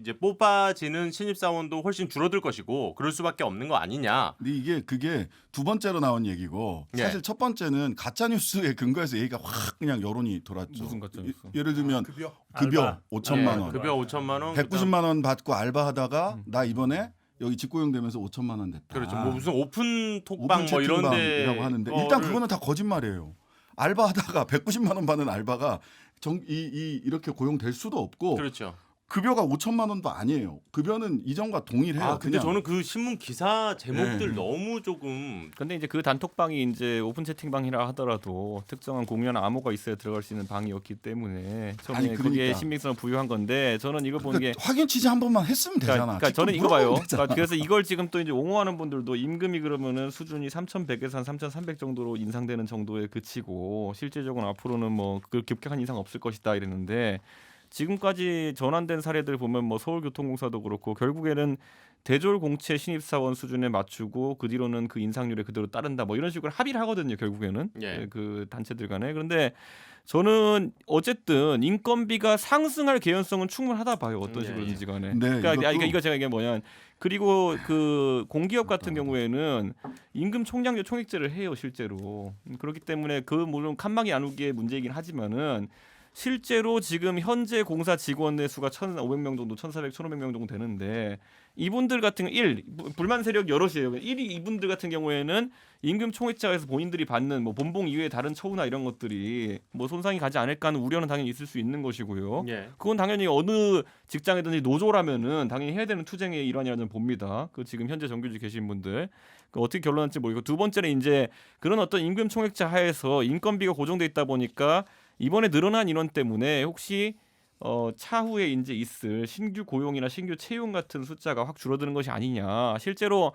이제 뽑아지는 신입사원도 훨씬 줄어들 것이고 그럴 수밖에 없는 거 아니냐. 근데 그게 두 번째로 나온 얘기고 사실 첫 번째는 가짜 뉴스에 근거해서 얘기가 확 그냥 여론이 돌았죠. 무슨 가짜 뉴스? 예를 들면 급여. 급여 5천만 원, 급여 5천만 원, 190만 원 받고 알바하다가 나 이번에 여기 직고용되면서 5천만 원 됐다. 그렇죠. 뭐 무슨 오픈 톡방 뭐 이런 이라고 하는데 일단 그거는 다 거짓말이에요. 알바하다가 190만 원 받는 알바가 이렇게 고용될 수도 없고 그렇죠. 급여가 5천만 원도 아니에요. 급여는 이전과 동일해요. 근데 그냥. 저는 그 신문 기사 제목들 너무 조금 근데 이제 그 단톡방이 이제 오픈 채팅방이라 하더라도 특정한 공유한 암호가 있어야 들어갈 수 있는 방이었기 때문에 처음에 그게 신빙성을 부여한 건데 저는 이거 보는 게 확인 취재 한 번만 했으면 되잖아. 그러니까 저는 이거 봐요. 그러니까 그래서 이걸 지금 또 이제 옹호하는 분들도 임금이 그러면은 수준이 3,100에서 한 3,300 정도로 인상되는 정도에 그치고 실제적으로 앞으로는 뭐 그 급격한 인상 없을 것이다 이랬는데 지금까지 전환된 사례들 보면 뭐 서울교통공사도 그렇고 결국에는 대졸 공채 신입사원 수준에 맞추고 그 뒤로는 그 인상률에 그대로 따른다 뭐 이런 식으로 합의를 하거든요 결국에는 그 단체들 간에. 그런데 저는 어쨌든 인건비가 상승할 개연성은 충분하다 봐요 어떤 식으로든지 간에. 그러니까 이거 제가 이게 뭐냐면 그리고 그 공기업 같은 경우에는 임금 총량제 총액제를 해요 실제로. 그렇기 때문에 그 물론 칸막이 나누기의 문제이긴 하지만은 실제로 지금 현재 공사 직원의 수가 1,500명 정도, 1,400, 1,500명 정도 되는데 이분들 같은 불만 세력 여럿이에요. 1위 이분들 같은 경우에는 임금 총액자에서 본인들이 받는 뭐 본봉 이외의 다른 처우나 이런 것들이 뭐 손상이 가지 않을까 하는 우려는 당연히 있을 수 있는 것이고요. 예. 그건 당연히 어느 직장이든지 노조라면은 당연히 해야 되는 투쟁의 일환이라는 봅니다. 그 지금 현재 정규직 계신 분들 그 어떻게 결론날지 모르고 두 번째는 이제 그런 어떤 임금 총액자 하에서 인건비가 고정돼 있다 보니까 이번에 늘어난 인원 때문에 혹시 차후에 이제 있을 신규 고용이나 신규 채용 같은 숫자가 확 줄어드는 것이 아니냐. 실제로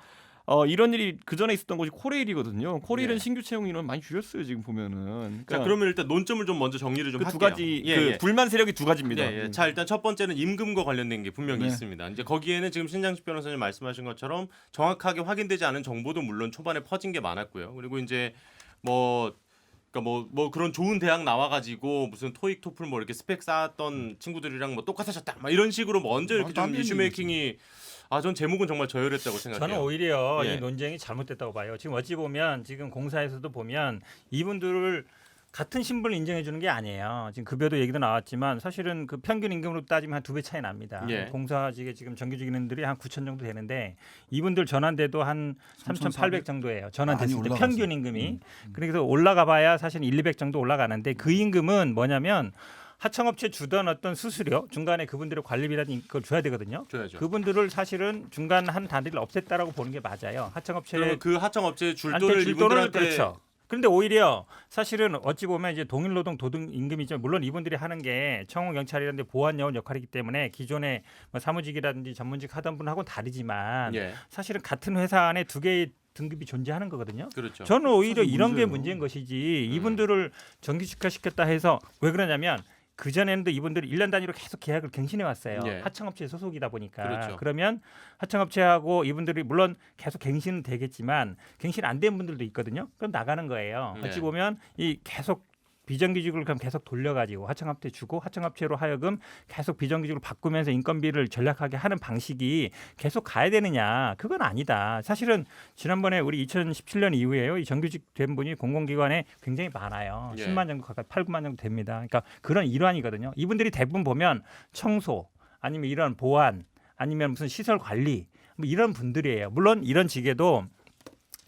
이런 일이 그 전에 있었던 것이 코레일이거든요. 코레일은 예. 신규 채용 인원 많이 줄였어요 지금 보면은. 자, 그러면 일단 논점을 좀 먼저 정리를 좀 그 할게요. 두 가지 예, 그 예. 불만 세력이 두 가지입니다. 예, 예. 자, 일단 첫 번째는 임금과 관련된 게 분명히 네. 있습니다. 이제 거기에는 지금 신장식 변호사님 말씀하신 것처럼 정확하게 확인되지 않은 정보도 물론 초반에 퍼진 게 많았고요. 그리고 이제 그러니까 뭐 그런 좋은 대학 나와가지고 무슨 토익 토플 뭐 이렇게 스펙 쌓았던 친구들이랑 뭐 똑같아졌다 막 이런 식으로 먼저 이렇게 좀 이슈 메이킹이 전 제목은 정말 저열했다고 생각해요. 저는 오히려 예. 이 논쟁이 잘못됐다고 봐요. 지금 어찌 보면 지금 공사에서도 보면 이분들을 같은 신분을 인정해 주는 게 아니에요. 지금 급여도 얘기도 나왔지만 사실은 그 평균 임금으로 따지면 한 2배 차이 납니다. 예. 공사직에 지금 정규직 인원들이 한 9천 정도 되는데 이분들 전환돼도 한 3,800 정도예요. 전환됐을 때 올라갔어요. 평균 임금이. 그래서 올라가 봐야 사실 1, 200 정도 올라가는데 그 임금은 뭐냐면 하청업체 주던 어떤 수수료 중간에 그분들의 관리비라는 걸 줘야 되거든요. 줘야죠. 그분들을 사실은 중간 한 단위를 없앴다라고 보는 게 맞아요. 하청업체 그러면 그 하청업체 한테 줄도를 줄도를 이분들한테 그렇죠. 그런데 오히려 사실은 어찌 보면 이제 동일노동 도등 임금이죠. 물론 이분들이 하는 게 청원 경찰이라는 데 보안 요원 역할이기 때문에 기존에 뭐 사무직이라든지 전문직 하던 분하고는 다르지만 예, 사실은 같은 회사 안에 두 개의 등급이 존재하는 거거든요. 그렇죠. 저는 오히려 사실 이런 게 문제예요. 문제인 것이지 이분들을 정규직화 시켰다 해서 왜 그러냐면 그 전에는 이분들이 1년 단위로 계속 계약을 갱신해 왔어요. 예. 하청업체 소속이다 보니까. 그렇죠. 그러면 하청업체하고 이분들이 물론 계속 갱신은 되겠지만 갱신 안 된 분들도 있거든요. 그럼 나가는 거예요. 네. 어찌 보면 이 계속 비정규직을 그럼 계속 돌려가지고 하청업체 주고 하청업체로 하여금 계속 비정규직으로 바꾸면서 인건비를 전략하게 하는 방식이 계속 가야 되느냐? 그건 아니다. 사실은 지난번에 우리 2017년 이후에요. 이 정규직 된 분이 공공기관에 굉장히 많아요. 예. 10만 정도 가까이 8, 9만 정도 됩니다. 그러니까 그런 일환이거든요. 이분들이 대부분 보면 청소 아니면 이런 보안 아니면 무슨 시설 관리 뭐 이런 분들이에요. 물론 이런 직에도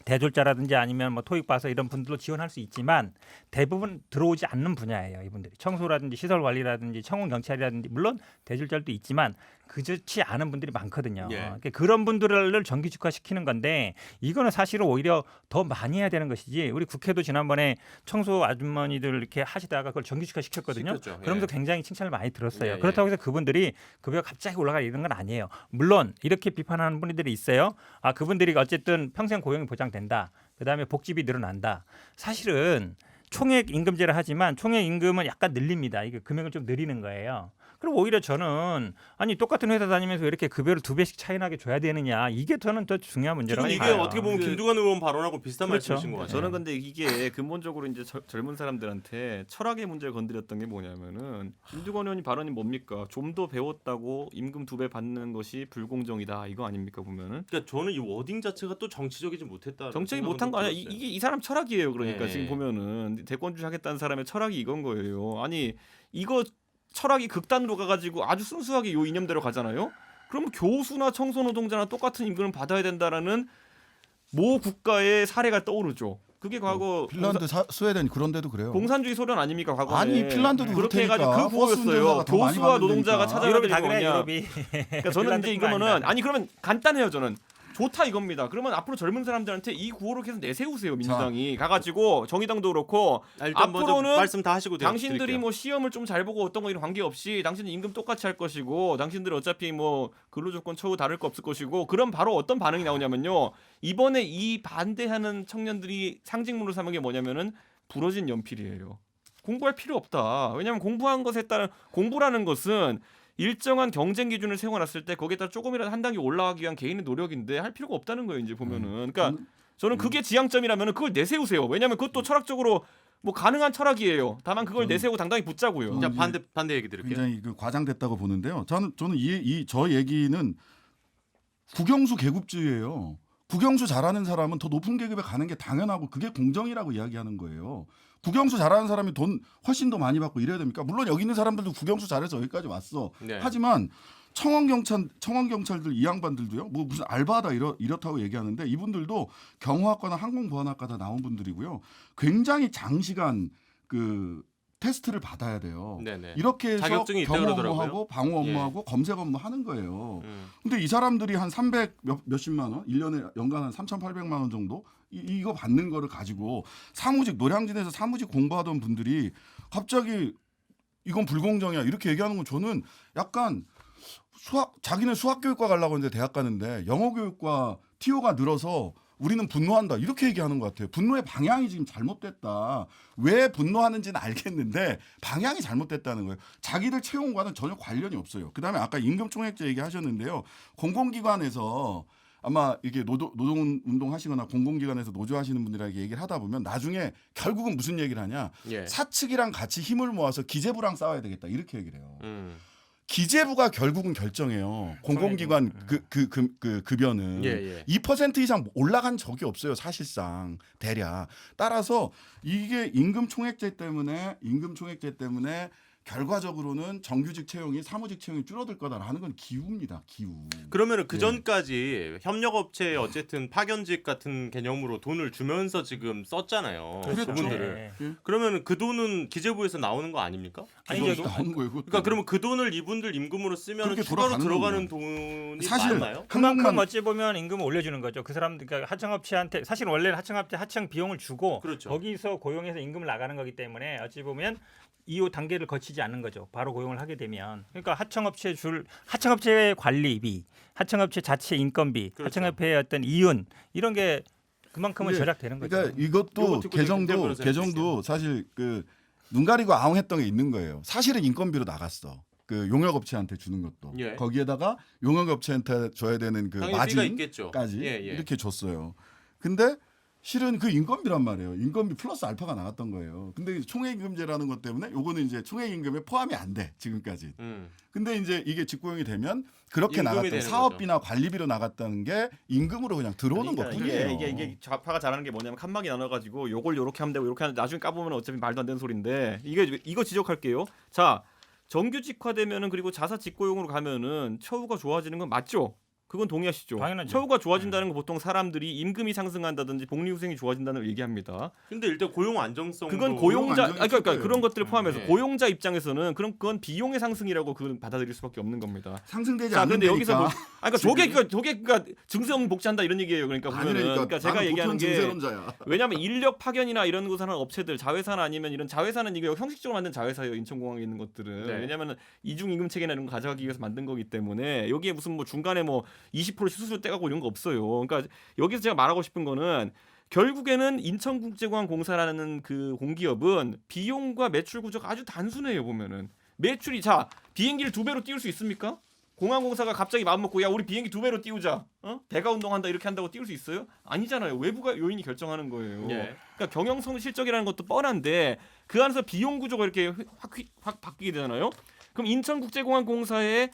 대졸자라든지 아니면 뭐 토익 봐서 이런 분들로 지원할 수 있지만 대부분 들어오지 않는 분야예요. 이분들이 청소라든지 시설 관리라든지 청원 경찰이라든지 물론 대졸자도 있지만 그렇지 않은 분들이 많거든요. 예. 그러니까 그런 분들을 정규직화 시키는 건데 이거는 사실은 오히려 더 많이 해야 되는 것이지. 우리 국회도 지난번에 청소 아주머니들 이렇게 하시다가 그걸 정규직화 시켰거든요. 시켰죠. 예. 그러면서 굉장히 칭찬을 많이 들었어요. 예, 예. 그렇다고 해서 그분들이 급여가 갑자기 올라가 이런 건 아니에요. 물론 이렇게 비판하는 분들이 있어요. 그분들이 어쨌든 평생 고용이 보장된다. 그다음에 복지비 늘어난다. 사실은 총액 임금제를 하지만 총액 임금은 약간 늘립니다. 이게 금액을 좀 늘리는 거예요. 그럼 오히려 저는 아니 똑같은 회사 다니면서 왜 이렇게 급여를 2배씩 차이 나게 줘야 되느냐. 이게 저는 더 중요한 문제라고 지금 이게 봐요. 어떻게 보면 김두관 의원 발언하고 비슷한 그렇죠. 말씀이신 것 같아요. 저는 근데 이게 근본적으로 이제 젊은 사람들한테 철학의 문제를 건드렸던 게 뭐냐면은 김두관 의원이 발언이 뭡니까? 좀 더 배웠다고 임금 2배 받는 것이 불공정이다. 이거 아닙니까 보면은? 그러니까 저는 이 워딩 자체가 또 정치적이지 못했다. 정책이 못한 거 아니야. 이게 이 사람 철학이에요. 그러니까 예. 지금 보면은 대권주의 하겠다는 사람의 철학이 이건 거예요. 아니 이거 철학이 극단으로 가가지고 아주 순수하게 요 이념대로 가잖아요. 그럼 교수나 청소노동자나 똑같은 임금을 받아야 된다라는 모 국가의 사례가 떠오르죠. 그게 과거 핀란드, 스웨덴 그런 데도 그래요. 공산주의 소련 아닙니까 과거에? 아니, 핀란드도 그렇게 그렇다니까. 해가지고 그 버스 구호였어요. 운전사가 더 많이 교수와 노동자가 받는다니까. 유럽이 찾아가지고 다 그래 뭐냐. 유럽이. 그러니까 저는 이제 이거는 아니다. 아니 그러면 간단해요. 저는 좋다 이겁니다. 그러면 앞으로 젊은 사람들한테 이 구호를 계속 내세우세요. 민주당이 가가지고 정의당도 그렇고 일단 먼저 앞으로는 말씀 다 하시고 당신들이 드릴게요. 뭐 시험을 좀 잘 보고 어떤 거 이런 관계 없이 당신들 임금 똑같이 할 것이고 당신들 어차피 뭐 근로조건 처우 다를 거 없을 것이고 그럼 바로 어떤 반응이 나오냐면요. 이번에 이 반대하는 청년들이 상징물로 삼은 게 뭐냐면은 부러진 연필이에요. 공부할 필요 없다. 왜냐하면 공부한 것에 따른 공부라는 것은 일정한 경쟁 기준을 세워놨을 때 거기에 따라 조금이라도 한 단계 올라가기 위한 개인의 노력인데 할 필요가 없다는 거예요. 이제 보면은. 그러니까 저는 그게 지향점이라면은 그걸 내세우세요. 왜냐하면 그것도 철학적으로 뭐 가능한 철학이에요. 다만 그걸 내세우고 당당히 붙자고요. 자 반대 얘기 드릴게요. 굉장히 과장됐다고 보는데요. 저는 저 얘기는 국영수 계급주의예요. 국영수 잘하는 사람은 더 높은 계급에 가는 게 당연하고 그게 공정이라고 이야기하는 거예요. 국영수 잘하는 사람이 돈 훨씬 더 많이 받고 이래야 됩니까? 물론 여기 있는 사람들도 국영수 잘해서 여기까지 왔어. 네. 하지만 청원경찰들 이 양반들도요. 뭐 무슨 알바다 이렇다고 얘기하는데 이분들도 경호학과나 항공보안학과 다 나온 분들이고요. 굉장히 장시간 그 테스트를 받아야 돼요. 네네. 이렇게 해서 자격증이 있다고 경호 그러더라고요. 업무하고 방어 업무하고 검색 업무 하는 거예요. 음. 근데 이 사람들이 한 300 몇십만 원, 1년에 연간 한 3,800만 원 정도 이거 받는 거를 가지고 사무직 노량진에서 사무직 공부하던 분들이 갑자기 이건 불공정이야 이렇게 얘기하는 건 저는 약간 자기는 수학교육과 가려고 했는데 대학 가는데 영어교육과 TO가 늘어서 우리는 분노한다 이렇게 얘기하는 것 같아요. 분노의 방향이 지금 잘못됐다. 왜 분노하는지는 알겠는데 방향이 잘못됐다는 거예요. 자기들 채용과는 전혀 관련이 없어요. 그다음에 아까 임금총액제 얘기하셨는데요. 공공기관에서 아마 이게 노동운동 하시거나 공공기관에서 노조하시는 분들에게 얘기를 하다 보면 나중에 결국은 무슨 얘기를 하냐. 예. 사측이랑 같이 힘을 모아서 기재부랑 싸워야 되겠다 이렇게 얘기를 해요. 기재부가 결국은 결정해요. 공공기관 그 급여는 예, 예. 2% 이상 올라간 적이 없어요. 사실상 대략. 따라서 이게 임금총액제 때문에 결과적으로는 정규직 채용이 사무직 채용이 줄어들 거다라는 건 기우입니다. 기우. 그러면은 그 전까지 협력업체에 어쨌든 파견직 같은 개념으로 돈을 주면서 지금 썼잖아요. 그렇죠. 그분들을. 네. 그러면 그 돈은 기재부에서 나오는 거 아닙니까? 아니죠. 기본도? 나오는 거예요. 그것도. 그러니까 그러면 그 돈을 이분들 임금으로 쓰면 그렇게 추가로 돌아가는 들어가는 돈이 사실 많나요? 그만큼 한국만 어찌 보면 임금을 올려주는 거죠. 그 사람들 그러니까 하청업체한테 사실 원래는 하청업체 하청 비용을 주고 그렇죠. 거기서 고용해서 임금을 나가는 거기 때문에 어찌 보면 2호 단계를 거치지 않는 거죠. 바로 고용을 하게 되면 그러니까 하청업체의 관리비, 하청업체 자체 인건비, 그렇죠. 하청업체의 어떤 이윤 이런 게 그만큼은 근데 절약되는 거죠. 그러니까 요거 이것도 듣고 김태현 개정도 사실 그 눈 가리고 아웅했던 게 있는 거예요. 사실은 인건비로 나갔어. 그 용역업체한테 주는 것도 예. 거기에다가 용역업체한테 줘야 되는 그 당연히 피가 있겠죠. 마진까지 예, 예. 이렇게 줬어요. 근데 실은 그 인건비란 말이에요. 인건비 플러스 알파가 나왔던 거예요. 근데 총액임금제라는 것 때문에 요거는 이제 총액임금에 포함이 안 돼. 지금까지. 근데 이제 이게 직고용이 되면 그렇게 임금이 나갔던 되는 사업비나 관리비로 나갔다는 게 임금으로 그냥 들어오는 그러니까 것뿐이에요. 이게 좌파가 잘하는 게 뭐냐면 칸막이 나눠가지고 요걸 요렇게 하면 되고 요렇게 하면 나중에 까보면 어차피 말도 안 되는 소리인데 이거 지적할게요. 자 정규직화되면은 그리고 자사 직고용으로 가면은 처우가 좋아지는 건 맞죠? 그건 동의하시죠? 당연하죠. 처우가 좋아진다는 건 보통 사람들이 임금이 상승한다든지 복리후생이 좋아진다는 걸 얘기합니다. 근데 일단 고용 안정성 그건 고용자 안정이 그러니까 최고예요. 그런 것들을 포함해서 네. 고용자 입장에서는 그건 비용의 상승이라고 그건 받아들일 수밖에 없는 겁니다. 상승되지 자, 근데 않는다니까. 여기서 뭐, 그러니까 저게 증세업 복지한다 이런 얘기예요. 그러니까 보면은 그러니까 제가 얘기하는 게 증세론자야. 왜냐하면 인력 파견이나 이런 곳 하는 업체들 자회사나 아니면 이런 자회사는 이게 형식적으로 만든 자회사예요. 인천공항에 있는 것들은 네. 왜냐하면 이중 임금 체계나 이런 거 가져가기 위해서 만든 거기 때문에 여기에 무슨 뭐 중간에 뭐 20%씩 수수료 떼가고 이런 거 없어요. 그러니까 여기서 제가 말하고 싶은 거는 결국에는 인천국제공항공사라는 그 공기업은 비용과 매출 구조가 아주 단순해요. 보면은 매출이 자 비행기를 2배로 띄울 수 있습니까? 공항공사가 갑자기 마음 먹고 야 우리 비행기 2배로 띄우자 대가 운동한다 이렇게 한다고 띄울 수 있어요? 아니잖아요. 외부가 요인이 결정하는 거예요. 예. 그러니까 경영성 실적이라는 것도 뻔한데 그 안에서 비용 구조가 이렇게 확 바뀌게 되잖아요. 그럼 인천국제공항공사의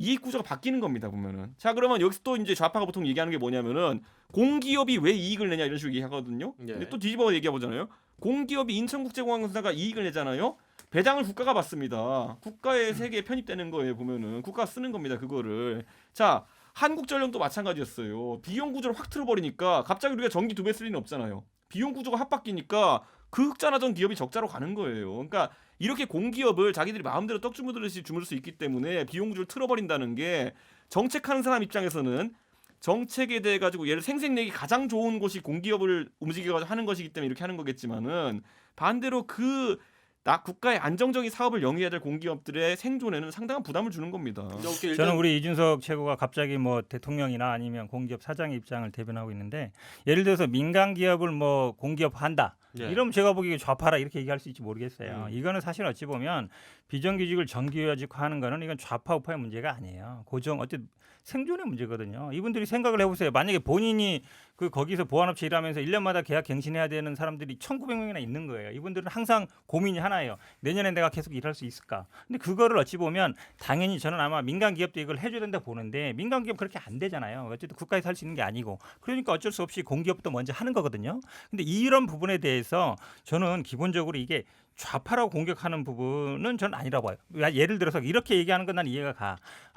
이익 구조가 바뀌는 겁니다. 보면은 자 그러면 여기서 또 이제 좌파가 보통 얘기하는 게 뭐냐면은 공기업이 왜 이익을 내냐 이런 식으로 얘기하거든요. 예. 근데 또 뒤집어 얘기해 보잖아요. 공기업이 인천국제공항공사가 이익을 내잖아요. 배당을 국가가 받습니다. 국가의 세계에 편입되는 거예요. 보면은 국가가 쓰는 겁니다. 그거를 자 한국전력도 마찬가지였어요. 비용 구조를 확 틀어버리니까 갑자기 우리가 전기 2배 쓸 리는 없잖아요. 비용 구조가 확 바뀌니까 그 흑자나던 기업이 적자로 가는 거예요. 그러니까 이렇게 공기업을 자기들이 마음대로 떡 주무르듯이 주무를 수 있기 때문에 비용 구조를 틀어버린다는 게 정책하는 사람 입장에서는 정책에 대해 가지고 얘를 생색내기 가장 좋은 곳이 공기업을 움직여가지고 하는 것이기 때문에 이렇게 하는 거겠지만은 반대로 국가의 안정적인 사업을 영위해야 될 공기업들의 생존에는 상당한 부담을 주는 겁니다. 저는 우리 이준석 최고가 갑자기 뭐 대통령이나 아니면 공기업 사장의 입장을 대변하고 있는데 예를 들어서 민간 기업을 뭐 공기업 한다. 예. 이러면 제가 보기에 좌파라 이렇게 얘기할 수 있지 모르겠어요. 음. 이거는 사실 어찌 보면 비정규직을 정규직화하는 거는 이건 좌파 우파의 문제가 아니에요. 고정 어쨌든 생존의 문제거든요. 이분들이 생각을 해보세요. 만약에 본인이 그 거기서 보안업체 일하면서 1년마다 계약 갱신해야 되는 사람들이 1,900명이나 있는 거예요. 이분들은 항상 고민이 하나예요. 내년에 내가 계속 일할 수 있을까? 근데 그거를 어찌 보면 당연히 저는 아마 민간 기업도 이걸 해줘야 된다 보는데 민간 기업 그렇게 안 되잖아요. 어쨌든 국가에서 할 수 있는 게 아니고 그러니까 어쩔 수 없이 공기업도 먼저 하는 거거든요. 근데 이런 부분에 대해서 저는 기본적으로 이게 좌파라고 공격하는 부분은 저는 아니라고 봐요. 예를 들어서 이렇게 얘기하는 건 난 이해가 가.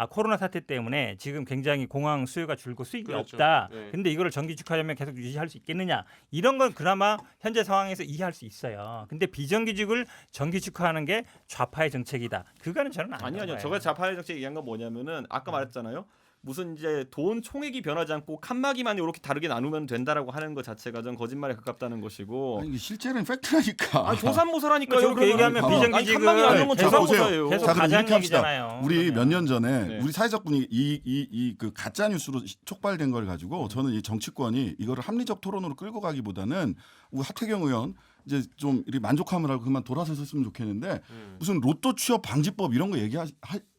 코로나 사태 때문에 지금 굉장히 공항 수요가 줄고 수익이 그렇죠. 없다. 네. 근데 이거를 정규직화하려면 계속 유지할 수 있겠느냐. 이런 건 그나마 현재 상황에서 이해할 수 있어요. 근데 비정규직을 정규직화하는 게 좌파의 정책이다. 그거는 저는 아니라고 아니요. 봐요. 저가 자파의 정책 얘기한 건 뭐냐면은 아까 말했잖아요. 무슨 이제 돈 총액이 변하지 않고 칸막이만 이렇게 다르게 나누면 된다라고 하는 것 자체가 전 거짓말에 가깝다는 것이고. 아니, 이게 실제는 팩트라니까. 아니 조산모사라니까요. 저렇게 얘기하면 봐봐. 비정규직은 칸막이 나누는 건 계속 조산모사예요. 계속 자, 그럼 가장 이렇게 합시다. 얘기잖아요. 우리 그러면. 몇 년 전에 네. 우리 사회적 분위기 이 그 가짜 뉴스로 촉발된 걸 가지고 저는 이 정치권이 이거를 합리적 토론으로 끌고 가기보다는 우리 하태경 의원 이제 좀 이렇게 만족함을 하고 그만 돌아섰으면 좋겠는데 무슨 로또 취업 방지법 이런 거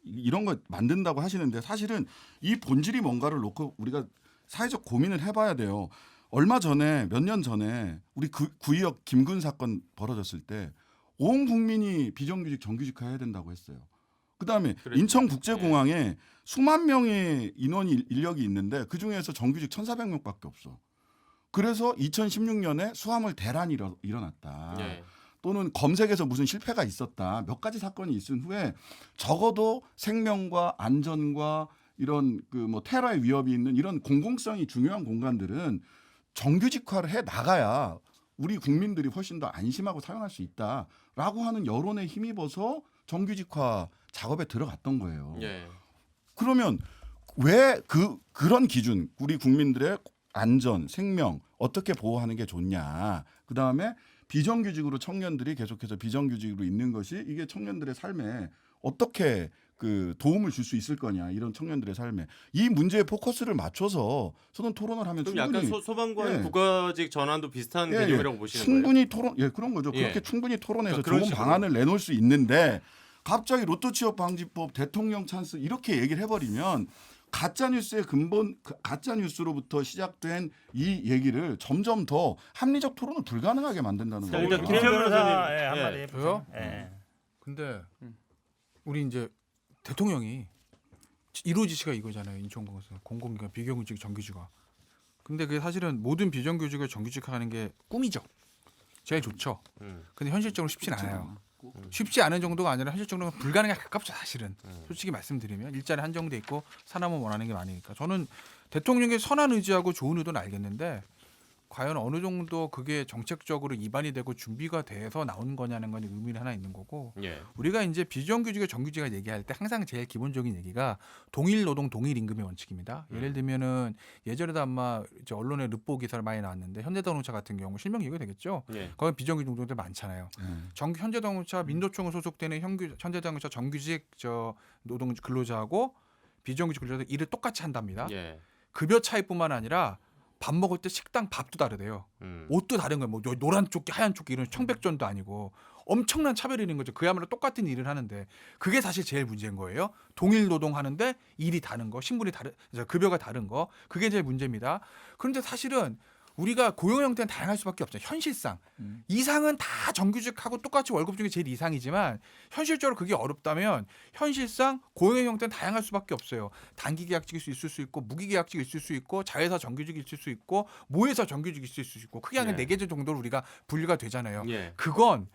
이런 거 만든다고 하시는데 사실은 이 본질이 뭔가를 놓고 우리가 사회적 고민을 해봐야 돼요. 얼마 전에 몇 년 전에 우리 구의역 김군 사건 벌어졌을 때 온 국민이 비정규직 정규직화 해야 된다고 했어요. 그다음에 그랬죠. 인천국제공항에 수만 명의 인력이 있는데 그중에서 정규직 1,400명밖에 없어. 그래서 2016년에 수화물 대란이 일어났다. 예. 또는 검색에서 무슨 실패가 있었다. 몇 가지 사건이 있은 후에 적어도 생명과 안전과 이런 그 뭐 테러의 위협이 있는 이런 공공성이 중요한 공간들은 정규직화를 해 나가야 우리 국민들이 훨씬 더 안심하고 사용할 수 있다라고 하는 여론에 힘입어서 정규직화 작업에 들어갔던 거예요. 예. 그러면 왜 그런 기준 우리 국민들의 안전, 생명 어떻게 보호하는 게 좋냐. 그다음에 비정규직으로 청년들이 계속해서 비정규직으로 있는 것이 이게 청년들의 삶에 어떻게 그 도움을 줄 수 있을 거냐. 이런 청년들의 삶에 이 문제에 포커스를 맞춰서 저는 토론을 하면 그럼 충분히 약간 소방관 예. 국가직 전환도 비슷한 예, 개념이라고 보시는 충분히 토론 그런 거죠. 예. 그렇게 충분히 토론해서 그러니까 그런 좋은 식으로. 방안을 내놓을 수 있는데 갑자기 로또 취업 방지법 대통령 찬스 이렇게 얘기를 해버리면 가짜 뉴스의 근본 가짜 뉴스로부터 시작된 이 얘기를 점점 더 합리적 토론을 불가능하게 만든다는 자, 거예요. 일단 김현 김태현 변호사 변호사님. 예, 한마디 예. 해보세요. 저요? 예. 근데 우리 이제 대통령이 1호 지시가 이거잖아요. 인천공항에서 공공기관 비정규직 정규직화. 근데 그게 사실은 모든 비정규직을 정규직화하는 게 꿈이죠. 제일 좋죠. 근데 현실적으로 쉽진 않아요. 쉽지 않은 정도가 아니라 현실적으로 불가능에 가깝죠. 사실은 솔직히 말씀드리면 일자리 한정돼 있고 사람은 원하는 게 많으니까. 저는 대통령의 선한 의지하고 좋은 의도는 알겠는데 과연 어느 정도 그게 정책적으로 입안이 되고 준비가 돼서 나온 거냐는 건 의문이 하나 있는 거고 예. 우리가 이제 비정규직과 정규직을 얘기할 때 항상 제일 기본적인 얘기가 동일 노동 동일 임금의 원칙입니다. 예를 들면은 예전에도 아마 이제 언론에 르포 기사를 많이 나왔는데 현대자동차 같은 경우 실명 얘기가 되겠죠. 예. 거기 비정규직 노동자들 많잖아요. 현대자동차 민노총에 소속되는 현대자동차 정규직 노동 근로자하고 비정규직 근로자들 일을 똑같이 한답니다. 예. 급여 차이뿐만 아니라 밥 먹을 때 식당 밥도 다르대요. 옷도 다른 거예요. 뭐 노란 조끼, 하얀 조끼 이런 청백전도 아니고 엄청난 차별이 있는 거죠. 그야말로 똑같은 일을 하는데 그게 사실 제일 문제인 거예요. 동일 노동하는데 일이 다른 거, 신분이 급여가 다른 거 그게 제일 문제입니다. 그런데 사실은 우리가 고용 형태는 다양할 수밖에 없죠. 현실상 이상은 다 정규직하고 똑같이 월급 중에 제일 이상이지만 현실적으로 그게 어렵다면 현실상 고용 형태는 다양할 수밖에 없어요. 단기 계약직일 수 있을 수 있고 무기 계약직 있을 수 있고 자회사 정규직이 있을 수 있고 모회사 정규직이 있을 수 있고 크게 하면 예. 4개 정도로 우리가 분류가 되잖아요. 예. 그건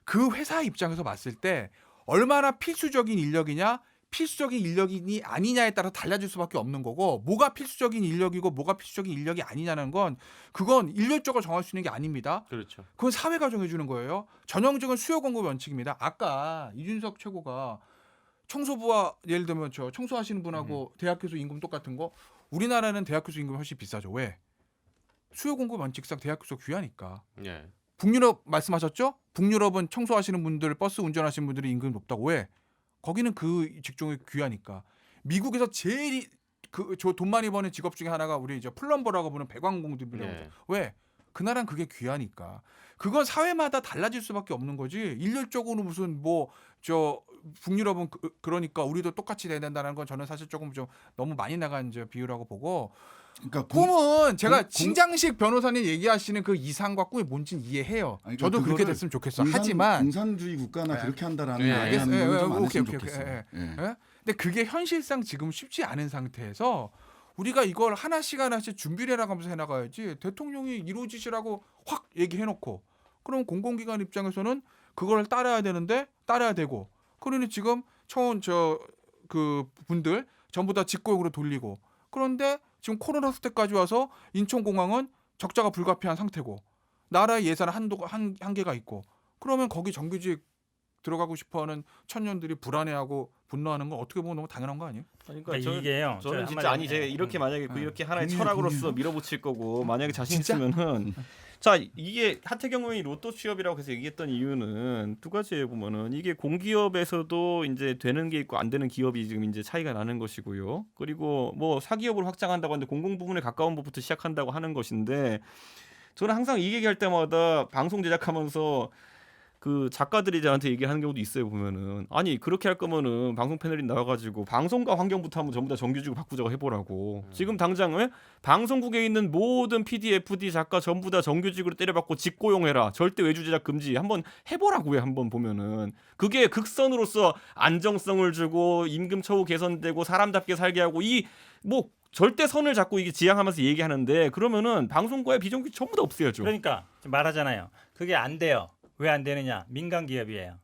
그 회사 입장에서 봤을 때 얼마나 필수적인 인력이냐 필수적인 인력이니 아니냐에 따라 달라질 수밖에 없는 거고 뭐가 필수적인 인력이고 뭐가 필수적인 인력이 아니냐는 건 그건 일률적으로 정할 수 있는 게 아닙니다. 그렇죠. 그건 사회가 정해주는 거예요. 전형적인 수요 공급 원칙입니다. 아까 이준석 최고가 청소부와 예를 들면 저 청소하시는 분하고 대학교수 임금 똑같은 거 우리나라는 대학교수 임금이 훨씬 비싸죠. 왜? 수요 공급 원칙상 대학교수 귀하니까. 예. 북유럽 말씀하셨죠? 북유럽은 청소하시는 분들, 버스 운전하시는 분들이 임금이 높다고 왜? 거기는 그 직종이 귀하니까. 미국에서 제일 그 돈 많이 버는 직업 중에 하나가 우리 이제 플럼버라고 부르는 배관공들이라고. 예. 왜? 그나라는 그게 귀하니까. 그건 사회마다 달라질 수밖에 없는 거지. 일률적으로 무슨 뭐 저 북유럽은 그러니까 우리도 똑같이 돼야 된다는 건 저는 사실 조금 좀 너무 많이 나간 이제 비유라고 보고. 그러니까 꿈은 제가 진장식 변호사님 얘기하시는 그 이상과 꿈이 뭔지는 이해해요. 아니, 저도 그렇게 그거를 됐으면 좋겠어. 하지만 공산주의 국가나 그렇게 한다라는 예, 이야기하는 알겠어요. 건좀 안 오케이, 했으면 오케이, 좋겠어요. 오케이. 예. 예? 근데 그게 현실상 지금 쉽지 않은 상태에서 우리가 이걸 하나씩 준비를 해나가면서 해나가야지. 대통령이 이루어지시라고 확 얘기해놓고 그럼 공공기관 입장에서는 그걸 따라야 되는데 따라야 되고 그러니 지금 처음 그 분들 전부 다 직고용으로 돌리고 그런데 지금 코로나 사태까지 와서 인천공항은 적자가 불가피한 상태고 나라의 예산 한계가 있고 그러면 거기 정규직 들어가고 싶어하는 청년들이 불안해하고 분노하는 건 어떻게 보면 너무 당연한 거 아니에요? 그러니까 그러니까 이게요. 저는 저 진짜 한마디 아니 제가 이렇게 만약에 이렇게 하나의 철학으로서 밀어붙일 거고 만약에 자신 진짜? 있으면은 자 이게 하태경 의원이 로또 취업이라고 해서 얘기했던 이유는 두 가지에 보면은 이게 공기업에서도 이제 되는 게 있고 안 되는 기업이 지금 이제 차이가 나는 것이고요. 그리고 뭐 사기업으로 확장한다고 하는데 공공 부문에 가까운 법부터 시작한다고 하는 것인데 저는 항상 이 얘기할 때마다 방송 제작하면서 그 작가들이 저한테 얘기하는 경우도 있어요. 보면은 아니 그렇게 할 거면은 방송 패널이 나와가지고 방송과 환경부터 한번 전부 다 정규직으로 바꾸자고 해보라고. 지금 당장은 방송국에 있는 모든 PD, FD 작가 전부 다 정규직으로 때려박고 직고용해라. 절대 외주 제작 금지. 한번 해보라고요. 한번 보면은 그게 극선으로서 안정성을 주고 임금 처우 개선되고 사람답게 살게 하고 이 뭐 절대 선을 잡고 이게 지향하면서 얘기하는데 그러면은 방송과의 비정규직 전부 다 없애야죠. 그러니까 지금 말하잖아요. 그게 안 돼요. 왜 안 되느냐? 민간 기업이에요.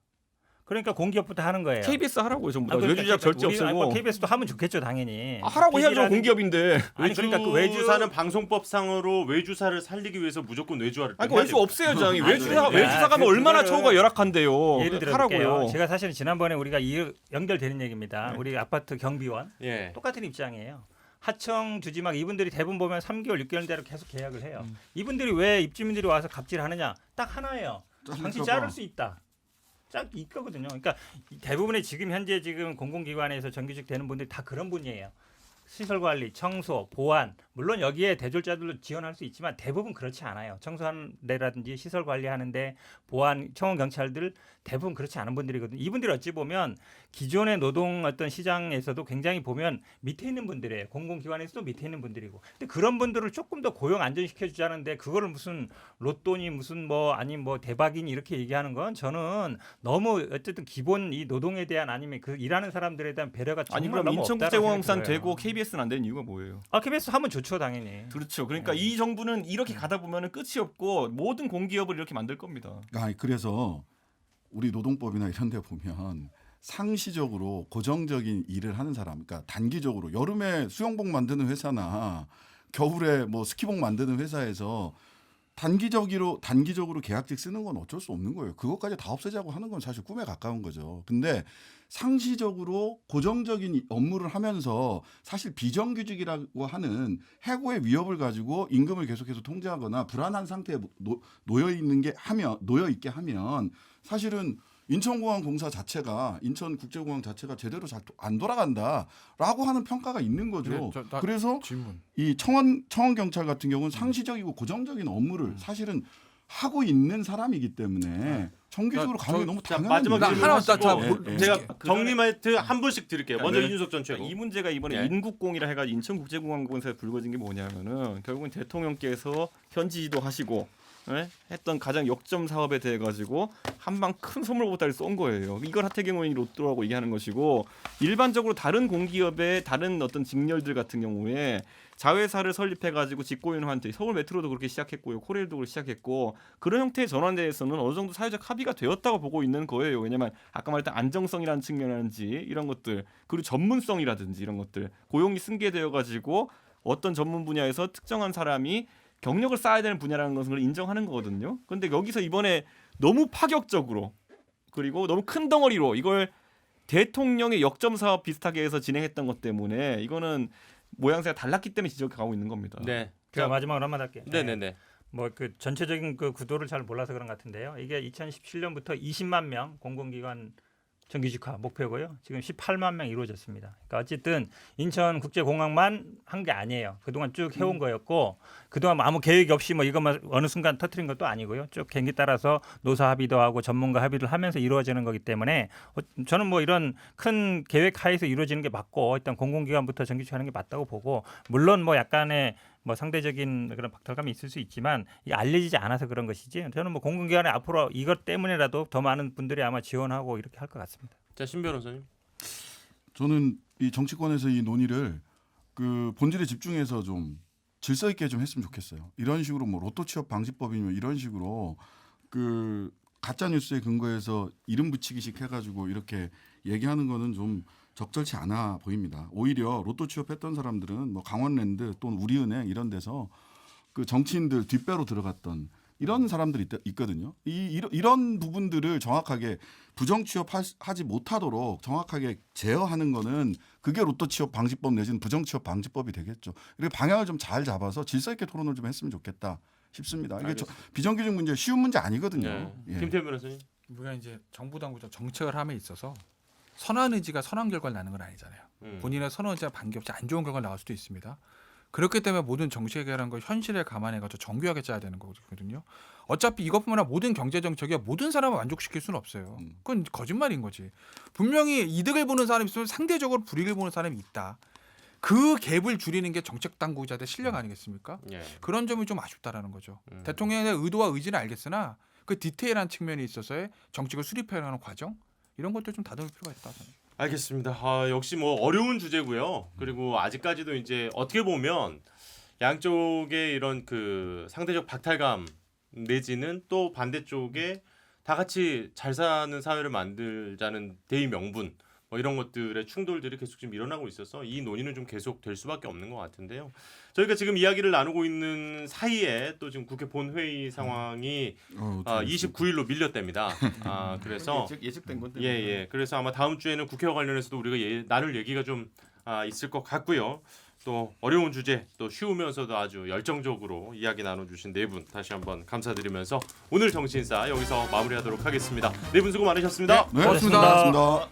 그러니까 공기업부터 하는 거예요. KBS 하라고요. 전부 다 그러니까 외주 제작 절대 우리, 없애고. 뭐 KBS도 하면 좋겠죠, 당연히. 하라고 해야죠. PD라는 공기업인데. 아니 그러니까 그 외주사는 방송법상으로 외주사를 살리기 위해서 무조건 외주화를 아니 외주 없애야죠. 아니, 외주사가 그러니까 얼마나 그거를 처우가 열악한데요. 예를 들어볼게요. 하라고요. 제가 사실은 지난번에 우리가 연결되는 얘기입니다. 네. 우리 아파트 경비원 예. 똑같은 입장이에요. 하청 주지막 이분들이 대부분 보면 3개월, 6개월 대로 계속 계약을 해요. 이분들이 왜 입주민들이 와서 갑질하느냐? 딱 하나예요. 당신 자를 수 있다. 짝 있거든요. 그러니까 대부분의 지금 현재 지금 공공기관에서 정규직 되는 분들이 다 그런 분이에요. 시설 관리, 청소, 보안 물론 여기에 대졸자들도 지원할 수 있지만 대부분 그렇지 않아요. 청소하는 데라든지 시설 관리하는데 보안, 청원 경찰들 대부분 그렇지 않은 분들이거든요. 이분들이 어찌 보면 기존의 노동 어떤 시장에서도 굉장히 보면 밑에 있는 분들이에요. 공공기관에서도 밑에 있는 분들이고. 근데 그런 분들을 조금 더 고용 안정시켜 주자는데 그거를 무슨 로또니 무슨 뭐 아니면 뭐 대박이니 이렇게 얘기하는 건 저는 너무 어쨌든 기본 이 노동에 대한 아니면 그 일하는 사람들에 대한 배려가 정말 아니 그럼 너무 인천국제공항산 없다라고 생각이 되고 들어요. KBS는 안 되는 이유가 뭐예요? KBS 하면 좋죠, 당연히. 그렇죠. 그러니까 이 정부는 이렇게 가다 보면은 끝이 없고 모든 공기업을 이렇게 만들 겁니다. 아니 그래서 우리 노동법이나 이런 데 보면 상시적으로 고정적인 일을 하는 사람, 그러니까 단기적으로 여름에 수영복 만드는 회사나 겨울에 뭐 스키복 만드는 회사에서 단기적으로 계약직 쓰는 건 어쩔 수 없는 거예요. 그것까지 다 없애자고 하는 건 사실 꿈에 가까운 거죠. 근데 상시적으로 고정적인 업무를 하면서 사실 비정규직이라고 하는 해고의 위협을 가지고 임금을 계속해서 통제하거나 불안한 상태에 놓여 있게 하면 사실은 인천공항공사 자체가 인천국제공항 자체가 제대로 잘 안 돌아간다라고 하는 평가가 있는 거죠. 그래서 질문. 이 청원 경찰 같은 경우는 상시적이고 고정적인 업무를 사실은 하고 있는 사람이기 때문에 정규직으로 가는 게 너무 당연한 마지막 일이에요. 질문 하시고 예, 예. 제가 정리 멘트 한 분씩 드릴게요. 먼저 네. 이준석 전 최고. 그러니까 이 문제가 이번에 예. 인국공이라 해가지고 인천국제공항공사에 불거진 게 뭐냐면은 결국은 대통령께서 현지지도 하시고 예? 했던 가장 역점 사업에 대해 가지고 한방 큰 선물 보따리 쏜 거예요. 이걸 하태경 의원이 로또라고 얘기하는 것이고 일반적으로 다른 공기업의 다른 어떤 직렬들 같은 경우에 자회사를 설립해 가지고 직고인한테 서울 메트로도 그렇게 시작했고요. 코레일도 그렇게 시작했고 그런 형태의 전환에 대해서는 어느 정도 사회적 합의가 되었다고 보고 있는 거예요. 왜냐하면 아까 말했던 안정성이라는 측면이라든지 이런 것들 그리고 전문성이라든지 이런 것들 고용이 승계되어 가지고 어떤 전문 분야에서 특정한 사람이 경력을 쌓아야 되는 분야라는 것을 인정하는 거거든요. 그런데 여기서 이번에 너무 파격적으로 그리고 너무 큰 덩어리로 이걸 대통령의 역점 사업 비슷하게 해서 진행했던 것 때문에 이거는 모양새가 달랐기 때문에 지적해 가고 있는 겁니다. 네. 제가 마지막으로 한마디 할게요. 네네네. 뭐 그 전체적인 그 구도를 잘 몰라서 그런 것 같은데요. 이게 2017년부터 20만 명 공공기관 정규직화 목표고요. 지금 18만 명 이루어졌습니다. 그러니까 어쨌든 인천국제공항만 한 게 아니에요. 그동안 쭉 해온 거였고 그동안 아무 계획이 없이 뭐 이것만 어느 순간 터트린 것도 아니고요. 쭉 경기 따라서 노사 합의도 하고 전문가 합의를 하면서 이루어지는 거기 때문에 저는 뭐 이런 큰 계획 하에서 이루어지는 게 맞고 일단 공공기관부터 정규직화하는 게 맞다고 보고 물론 뭐 약간의 뭐 상대적인 그런 박탈감이 있을 수 있지만 이게 알려지지 않아서 그런 것이지 저는 뭐 공공기관에 앞으로 이것 때문에라도 더 많은 분들이 아마 지원하고 이렇게 할 것 같습니다. 자, 신 변호사님. 저는 이 정치권에서 이 논의를 그 본질에 집중해서 좀 질서 있게 좀 했으면 좋겠어요. 이런 식으로 뭐 로또 취업 방지법이면 이런 식으로 그 가짜 뉴스에 근거해서 이름 붙이기식 해가지고 이렇게 얘기하는 거는 좀 적절치 않아 보입니다. 오히려 로또 취업했던 사람들은 뭐 강원랜드 또는 우리은행 이런 데서 그 정치인들 뒷배로 들어갔던 이런 사람들이 있거든요. 이런 부분들을 정확하게 부정 취업하지 못하도록 정확하게 제어하는 거는 그게 로또 취업 방지법 내지는 부정 취업 방지법이 되겠죠. 이렇게 방향을 좀 잘 잡아서 질서 있게 토론을 좀 했으면 좋겠다 싶습니다. 이게 비정규직 문제 쉬운 문제 아니거든요. 네. 예. 김태현 변호사님. 우리가 이제 정부 당국자 정책을 함에 있어서 선한 의지가 선한 결과를 나는 건 아니잖아요. 본인의 선한 의지와 관계없이 안 좋은 결과가 나올 수도 있습니다. 그렇기 때문에 모든 정치 해결한 걸 현실에 감안해가지고 정교하게 짜야 되는 거거든요. 어차피 이것뿐만 아니라 모든 경제 정책이 모든 사람을 만족시킬 수는 없어요. 그건 거짓말인 거지. 분명히 이득을 보는 사람이 있으면 상대적으로 불이익을 보는 사람이 있다. 그 갭을 줄이는 게 정책 당국자들의 실력 아니겠습니까? 예. 그런 점이 좀 아쉽다라는 거죠. 대통령의 의도와 의지는 알겠으나 그 디테일한 측면에 있어서의 정책을 수립해가는 과정 이런 것들 좀 다듬을 필요가 있다. 저는. 알겠습니다. 역시 뭐 어려운 주제고요. 그리고 아직까지도 이제 어떻게 보면 양쪽의 이런 그 상대적 박탈감 내지는 또 반대쪽에 다 같이 잘 사는 사회를 만들자는 대의 명분 뭐 이런 것들의 충돌들이 계속 지금 일어나고 있어서 이 논의는 좀 계속 될 수밖에 없는 것 같은데요. 저희가 지금 이야기를 나누고 있는 사이에 또 지금 국회 본회의 상황이 29일로 밀렸답니다. 그래서 예측된 건데. 예. 그래서 아마 다음 주에는 국회와 관련해서도 우리가 나눌 얘기가 좀 있을 것 같고요. 또 어려운 주제 또 쉬우면서도 아주 열정적으로 이야기 나눠주신 네 분 다시 한번 감사드리면서 오늘 정신사 여기서 마무리하도록 하겠습니다. 네 분 수고 많으셨습니다. 네, 고맙습니다.